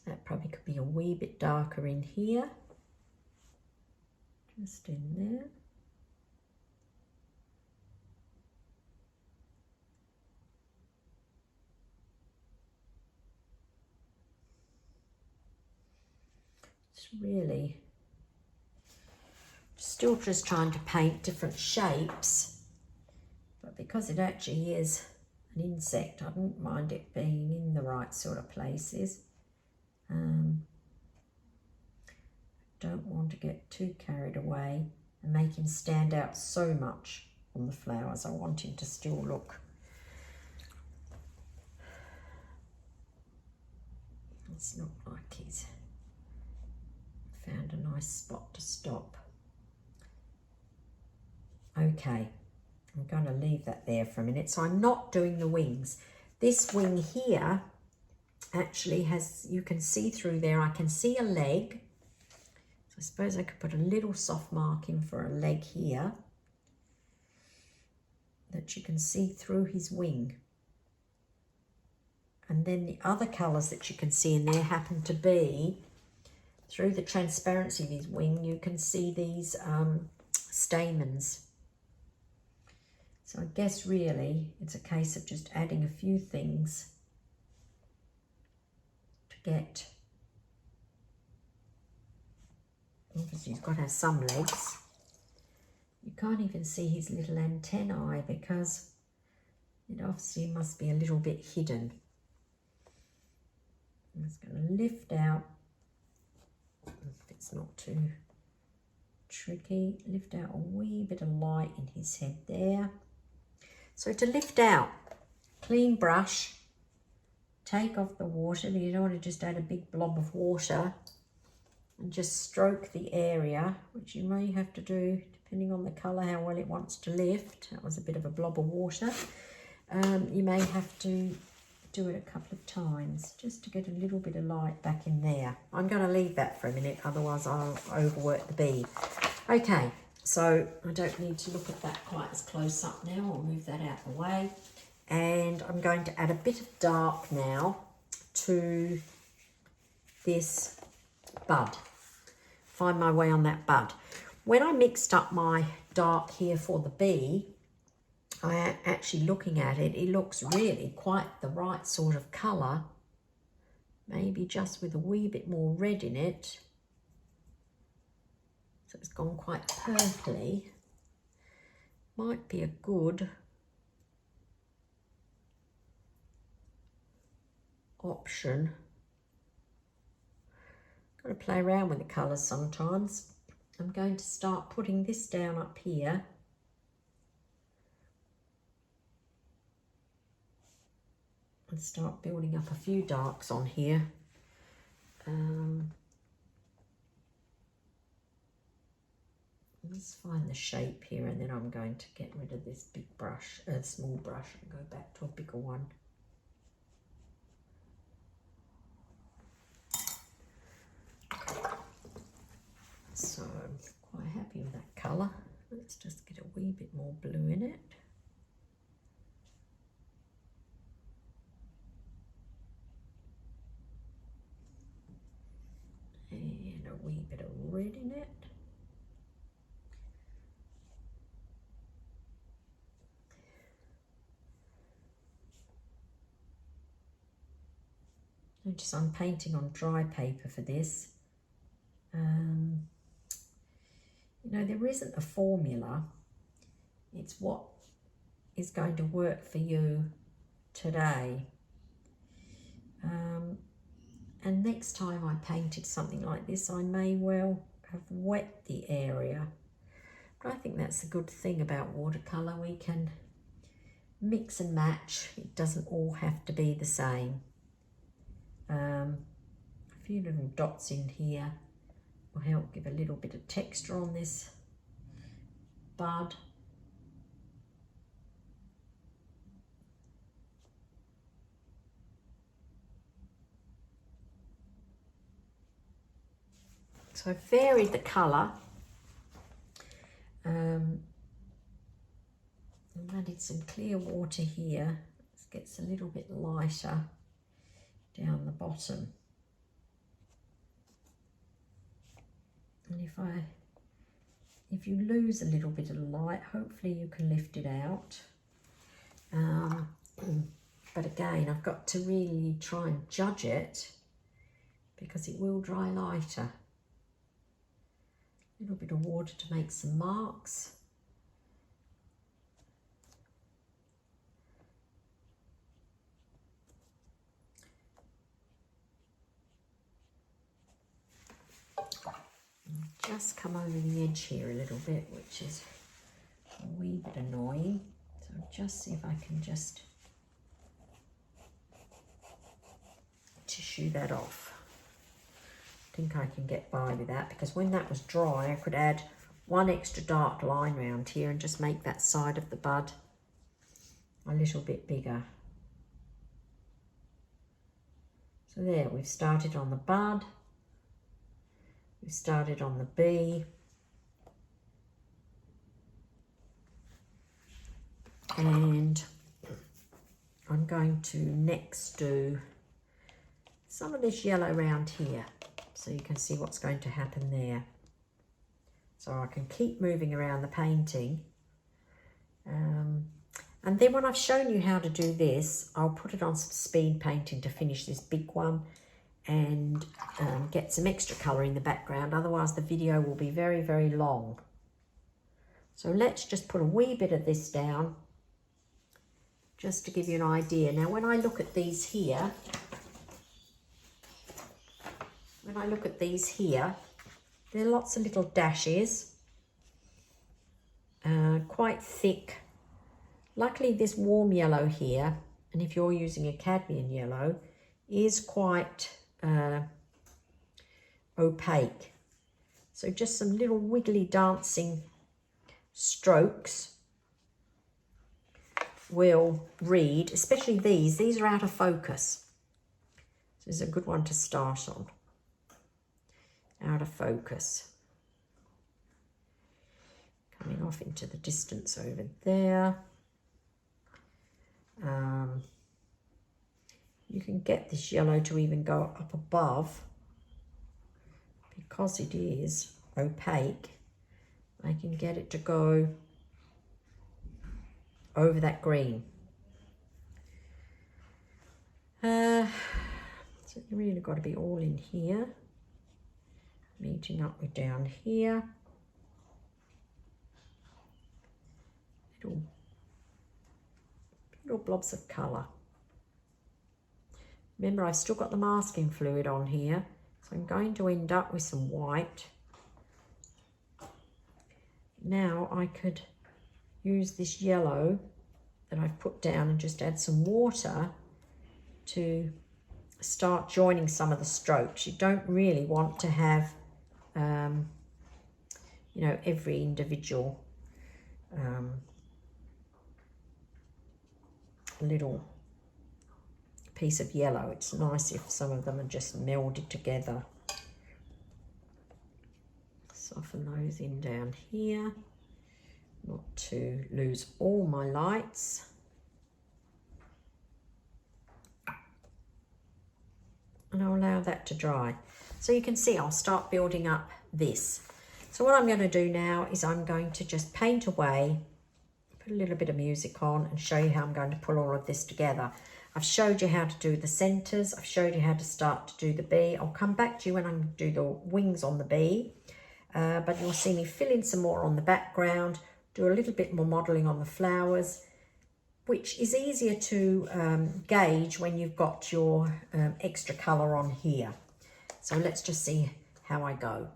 that probably could be a wee bit darker in here, just in there. Really still just trying to paint different shapes, but because it actually is an insect, I don't mind it being in the right sort of places. Don't want to get too carried away and make him stand out so much on the flowers. I want him to still look. It's not like he's found a nice spot to stop. Okay, I'm going to leave that there for a minute. So I'm not doing the wings. This wing here actually has, you can see through there, I can see a leg. So I suppose I could put a little soft marking for a leg here that you can see through his wing. And then the other colours that you can see in there happen to be, through the transparency of his wing, you can see these stamens. So I guess really it's a case of just adding a few things to get, obviously he's got to have some legs. You can't even see his little antennae because it obviously must be a little bit hidden. I'm just going to lift out, if it's not too tricky, lift out a wee bit of light in his head there. So to lift out, clean brush, take off the water, but you don't want to just add a big blob of water, and just stroke the area, which you may have to do depending on the colour, how well it wants to lift. That was a bit of a blob of water. You may have to do it a couple of times just to get a little bit of light back in there. I'm going to leave that for a minute, otherwise I'll overwork the bee. Okay, so I don't need to look at that quite as close up now. I'll move that out of the way. And I'm going to add a bit of dark now to this bud. Find my way on that bud. When I mixed up my dark here for the bee, I am actually looking at it, it looks really quite the right sort of colour. Maybe just with a wee bit more red in it. So it's gone quite purpley. Might be a good option. Got to play around with the colours sometimes. I'm going to start putting this down up here. And start building up a few darks on here. Let's find the shape here, and then I'm going to get rid of this big brush, small brush, and go back to a bigger one. colour. Let's just get a wee bit more blue in it. And a wee bit of red in it. Notice I'm painting on dry paper for this. You know, there isn't a formula. It's what is going to work for you today. And next time I painted something like this, I may well have wet the area. But I think that's a good thing about watercolour. We can mix and match. It doesn't all have to be the same. A few little dots in here will help give a little bit of texture on this bud. So I've varied the colour. I've added some clear water here. It gets a little bit lighter down the bottom. And if you lose a little bit of light, hopefully you can lift it out. But again, I've got to really try and judge it because it will dry lighter. A little bit of water to make some marks. Just come over the edge here a little bit, which is a wee bit annoying. So just see if I can just tissue that off. I think I can get by with that because when that was dry, I could add one extra dark line round here and just make that side of the bud a little bit bigger. So there, we've started on the bud. We started on the bee, and I'm going to next do some of this yellow around here so you can see what's going to happen there. So I can keep moving around the painting, and then when I've shown you how to do this, I'll put it on some speed painting to finish this big one and get some extra colour in the background, otherwise the video will be very, very long. So let's just put a wee bit of this down just to give you an idea. Now when I look at these here, there are lots of little dashes, quite thick. Luckily this warm yellow here, and if you're using a cadmium yellow, is quite opaque. So just some little wiggly dancing strokes will read, especially these are out of focus. So this is a good one to start on. Out of focus. Coming off into the distance over there. You can get this yellow to even go up above because it is opaque. I can get it to go over that green. So you really got to be all in here, meeting up with down here. Little blobs of colour. Remember, I've still got the masking fluid on here, so I'm going to end up with some white. Now I could use this yellow that I've put down and just add some water to start joining some of the strokes. You don't really want to have, you know, every individual little piece of yellow. It's nice if some of them are just melded together. So Soften those in down here, not to lose all my lights. And I'll allow that to dry. So you can see I'll start building up this. So what I'm going to do now is I'm going to just paint away, put a little bit of music on and show you how I'm going to pull all of this together. I've showed you how to do the centres. I've showed you how to start to do the bee. I'll come back to you when I do the wings on the bee. But you'll see me fill in some more on the background, do a little bit more modelling on the flowers, which is easier to gauge when you've got your extra colour on here. So let's just see how I go.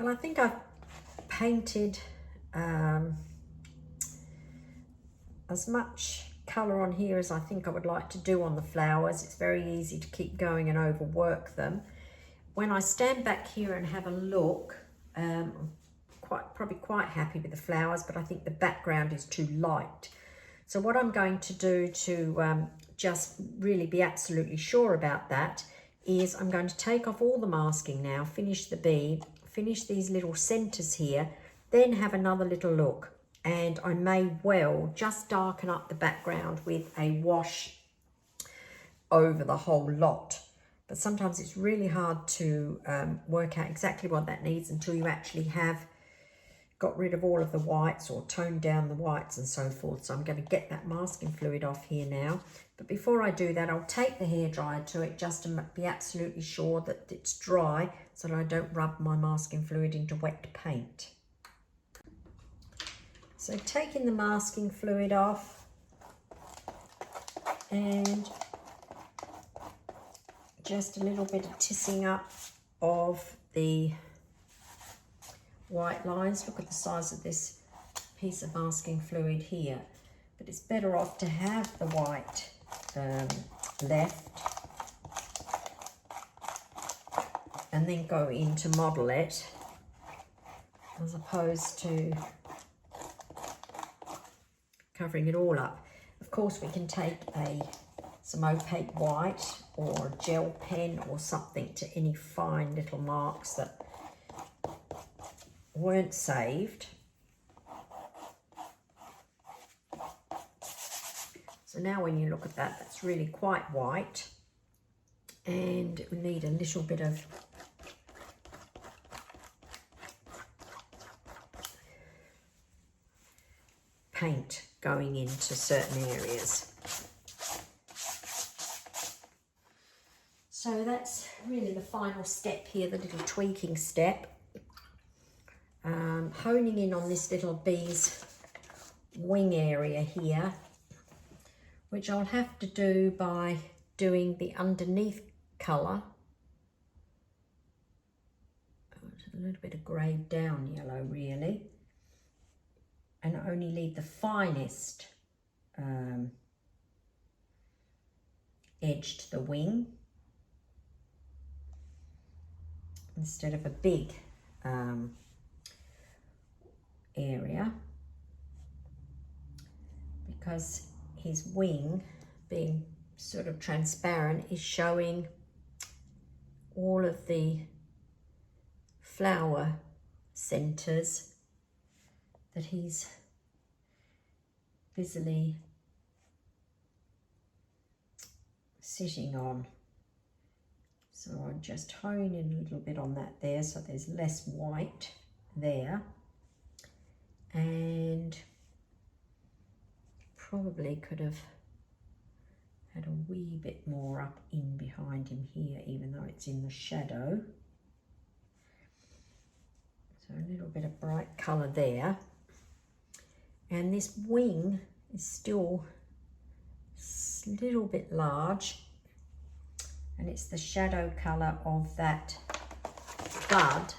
Well, I think I've painted as much colour on here as I think I would like to do on the flowers. It's very easy to keep going and overwork them. When I stand back here and have a look, I'm probably quite happy with the flowers, but I think the background is too light. So what I'm going to do to just really be absolutely sure about that is I'm going to take off all the masking now, finish the bee, finish these little centres here, then have another little look. And I may well just darken up the background with a wash over the whole lot. But sometimes it's really hard to work out exactly what that needs until you actually have got rid of all of the whites or toned down the whites and so forth. So I'm going to get that masking fluid off here now. But before I do that, I'll take the hairdryer to it just to be absolutely sure that it's dry so that I don't rub my masking fluid into wet paint. So taking the masking fluid off and just a little bit of tissing up of the white lines. Look at the size of this piece of masking fluid here. But it's better off to have the white left and then go in to model it, as opposed to covering it all up. Of course, we can take some opaque white or a gel pen or something to any fine little marks that weren't saved. So now when you look at that, that's really quite white, and we need a little bit of paint going into certain areas. So that's really the final step here, the little tweaking step. Honing in on this little bee's wing area here, which I'll have to do by doing the underneath colour. A little bit of greyed down yellow really, and only leave the finest edge to the wing instead of a big area, because his wing, being sort of transparent, is showing all of the flower centres that he's busily sitting on. So I'll just hone in a little bit on that there, so there's less white there, and probably could have had a wee bit more up in behind him here, even though it's in the shadow. So a little bit of bright colour there. And this wing is still a little bit large, and it's the shadow colour of that bud,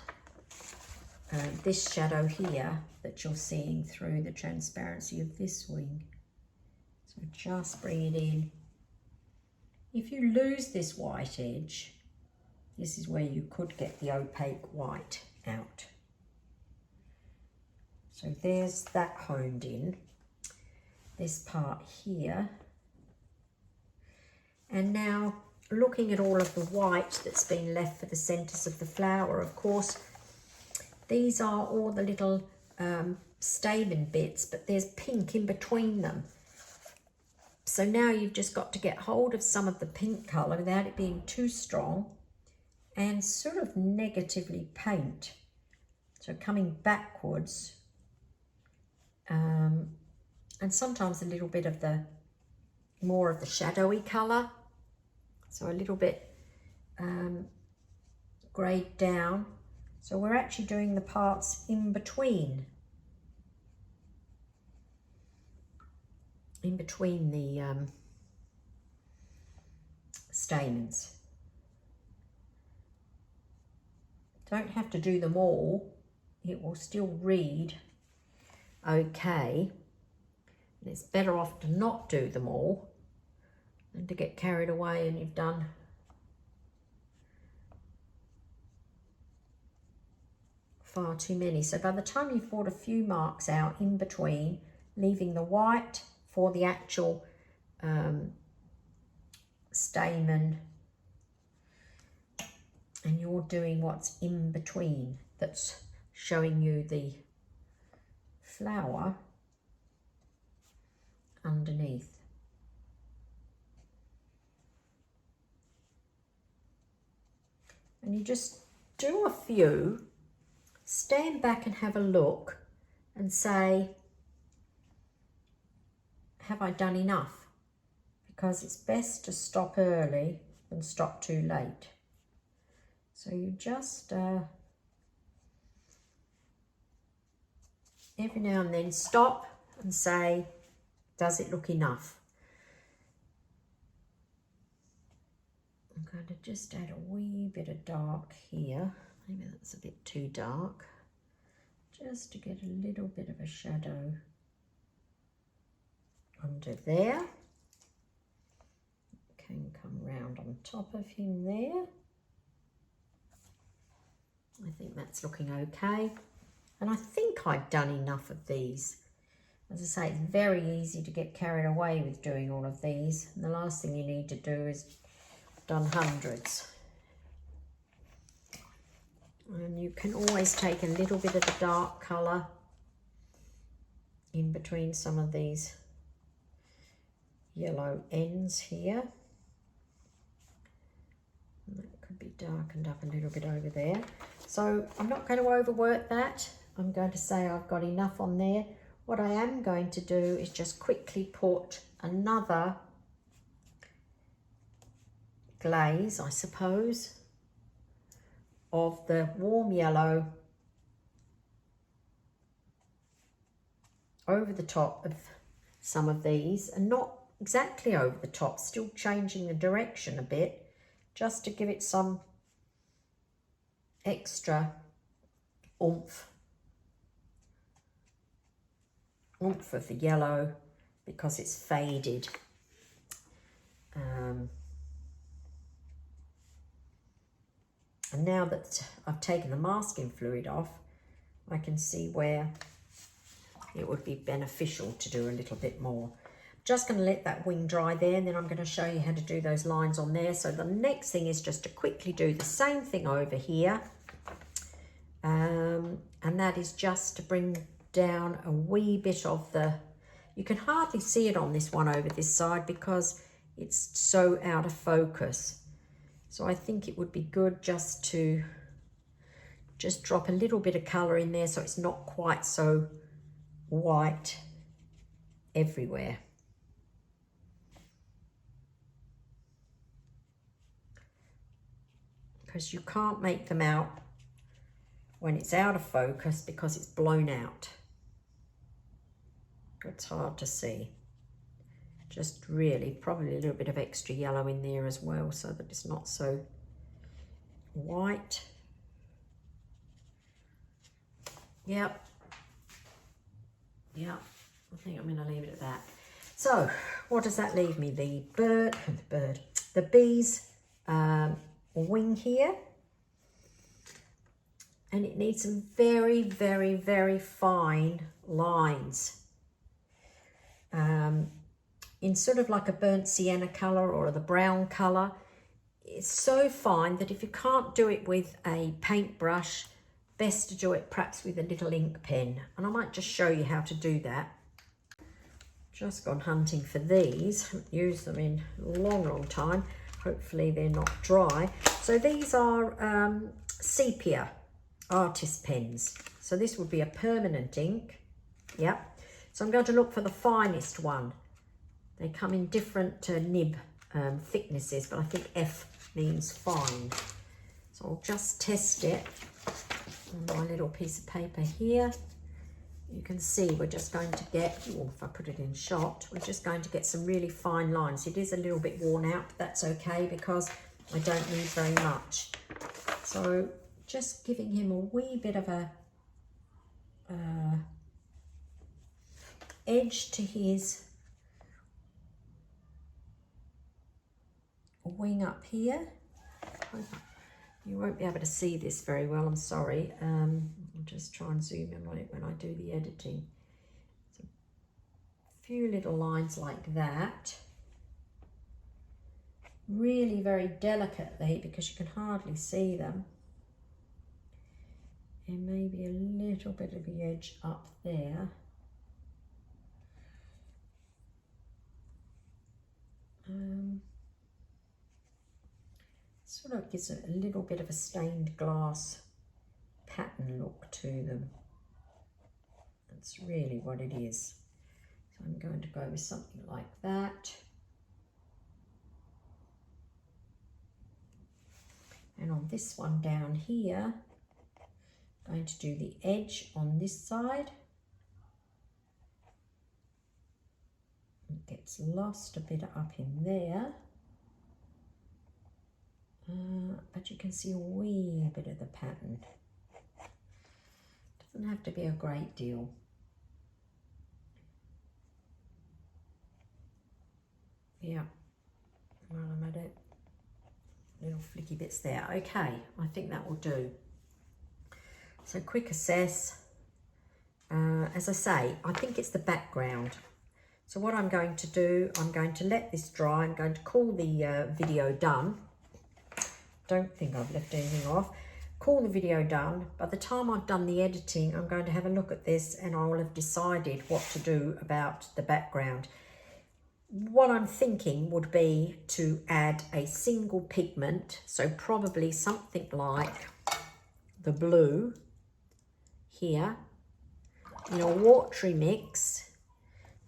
this shadow here, that you're seeing through the transparency of this wing. So just bring it in. If you lose this white edge, this is where you could get the opaque white out. So there's that honed in, this part here. And now looking at all of the white that's been left for the centres of the flower, of course, these are all the little stamen bits, but there's pink in between them. So now you've just got to get hold of some of the pink colour without it being too strong and sort of negatively paint. So coming backwards, and sometimes a little bit of the more of the shadowy colour. So a little bit greyed down. So we're actually doing the parts in between the stamens. don't have to do them all. It will still read okay. And it's better off to not do them all than to get carried away and you've done far too many. So by the time you've brought a few marks out in between, leaving the white for the actual stamen, and you're doing what's in between that's showing you the flower underneath. And you just do a few, stand back and have a look and say, have I done enough? Because it's best to stop early than stop too late. So you just every now and then stop and say, does it look enough? I'm going to just add a wee bit of dark here. Maybe that's a bit too dark. Just to get a little bit of a shadow under there. Can come round on top of him there. I think that's looking okay. And I think I've done enough of these. As I say, it's very easy to get carried away with doing all of these. And the last thing you need to do is done hundreds. And you can always take a little bit of the dark colour in between some of these yellow ends here. And that could be darkened up a little bit over there. So I'm not going to overwork that. I'm going to say I've got enough on there. What I am going to do is just quickly put another glaze, I suppose, of the warm yellow over the top of some of these, and not exactly over the top, still changing the direction a bit, just to give it some extra oomph of the yellow because it's faded. And now that I've taken the masking fluid off, I can see where it would be beneficial to do a little bit more. Just going to let that wing dry there, and then I'm going to show you how to do those lines on there. So the next thing is just to quickly do the same thing over here. And that is just to bring down a wee bit of the, you can hardly see it on this one over this side because it's so out of focus. So I think it would be good just to just drop a little bit of colour in there so it's not quite so white everywhere. Because you can't make them out when it's out of focus because it's blown out. It's hard to see. Just really, probably a little bit of extra yellow in there as well so that it's not so white. Yep. I think I'm going to leave it at that. So, what does that leave me? The bee's wing here. And it needs some very, very, very fine lines. In sort of like a burnt sienna colour or the brown colour. It's so fine that if you can't do it with a paintbrush, best to do it perhaps with a little ink pen. And I might just show you how to do that. Just gone hunting for these. Haven't used them in a long, long time. Hopefully they're not dry. So these are sepia artist pens. So this would be a permanent ink. Yep. So I'm going to look for the finest one. They come in different nib thicknesses, but I think F means fine. So I'll just test it on my little piece of paper here. You can see we're just going to get, if I put it in shot, we're just going to get some really fine lines. It is a little bit worn out, but that's okay because I don't need very much. So just giving him a wee bit of a edge to his wing up here. You won't be able to see this very well, I'm sorry. I'll just try and zoom in on it when I do the editing. So a few little lines like that. Really very delicately, because you can hardly see them. And maybe a little bit of the edge up there. Sort of gives it a little bit of a stained glass pattern look to them. That's really what it is. So I'm going to go with something like that. And on this one down here, I'm going to do the edge on this side. It gets lost a bit up in there. But you can see a wee bit of the pattern. Doesn't have to be a great deal. Yeah, well, I'm at it. Little flicky bits there. Okay, I think that will do. So quick assess. As I say, I think it's the background. So what I'm going to do, I'm going to let this dry. I'm going to call the video done. Don't think I've left anything off. Call the video done. By the time I've done the editing, I'm going to have a look at this and I will have decided what to do about the background. What I'm thinking would be to add a single pigment, so probably something like the blue here in a watery mix.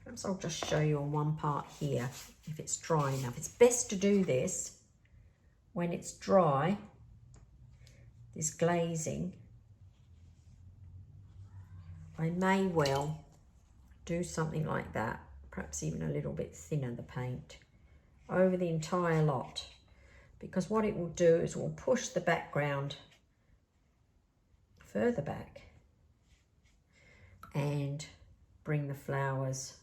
Perhaps I'll just show you on one part here if it's dry enough. It's best to do this when it's dry, this glazing. I may well do something like that, perhaps even a little bit thinner, the paint, over the entire lot, because what it will do is it will push the background further back and bring the flowers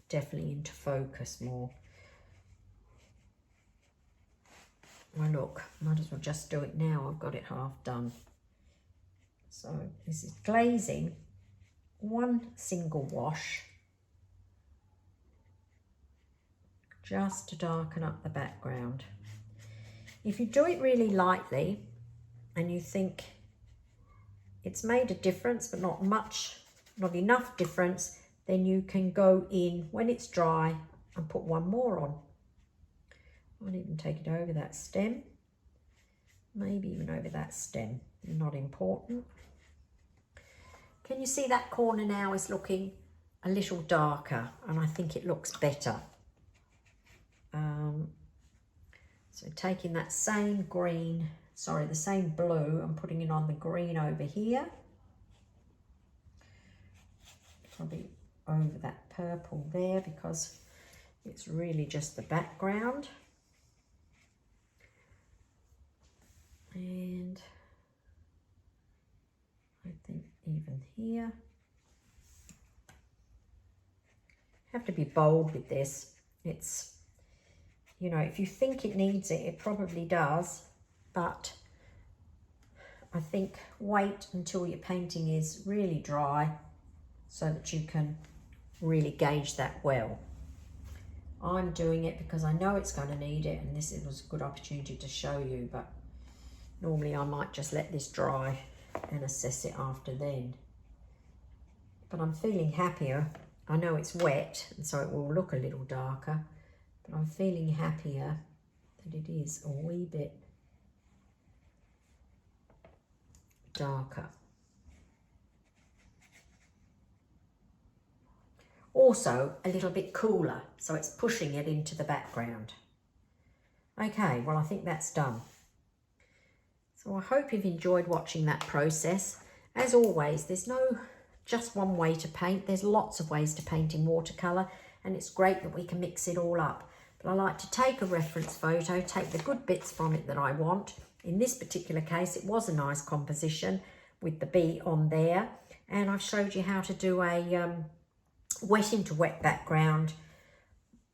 definitely into focus more. Well, look, might as well just do it now. I've got it half done. So this is glazing, one single wash, just to darken up the background. If you do it really lightly and you think it's made a difference, but not much, not enough difference, then you can go in when it's dry and put one more on. I'll even take it over that stem, maybe even over that stem, not important. Can you see that corner now is looking a little darker, and I think it looks better. So taking that same green, sorry, the same blue and putting it on the green over here. Probably over that purple there because it's really just the background. And I think even here. Have to be bold with this. It's, you know, if you think it needs it, it probably does, but I think wait until your painting is really dry so that you can really gauge that well. I'm doing it because I know it's going to need it, and this was a good opportunity to show you, but normally I might just let this dry and assess it after then. But I'm feeling happier. I know it's wet and so it will look a little darker, but I'm feeling happier that it is a wee bit darker. Also a little bit cooler, so it's pushing it into the background. Okay, well I think that's done. So I hope you've enjoyed watching that process. As always, there's no just one way to paint. There's lots of ways to paint in watercolour, and it's great that we can mix it all up. But I like to take a reference photo, take the good bits from it that I want. In this particular case, it was a nice composition with the bee on there. And I've showed you how to do a wet into wet background,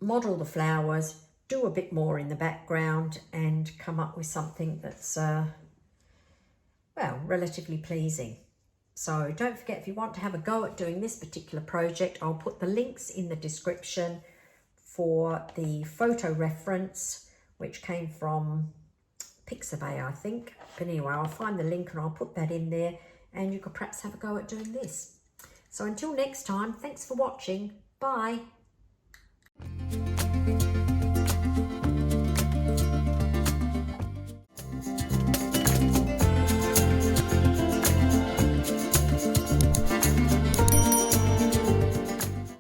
model the flowers, do a bit more in the background and come up with something that's, well, relatively pleasing. So don't forget, if you want to have a go at doing this particular project, I'll put the links in the description for the photo reference, which came from Pixabay, I think. But anyway, I'll find the link and I'll put that in there and you could perhaps have a go at doing this. So until next time, thanks for watching. Bye.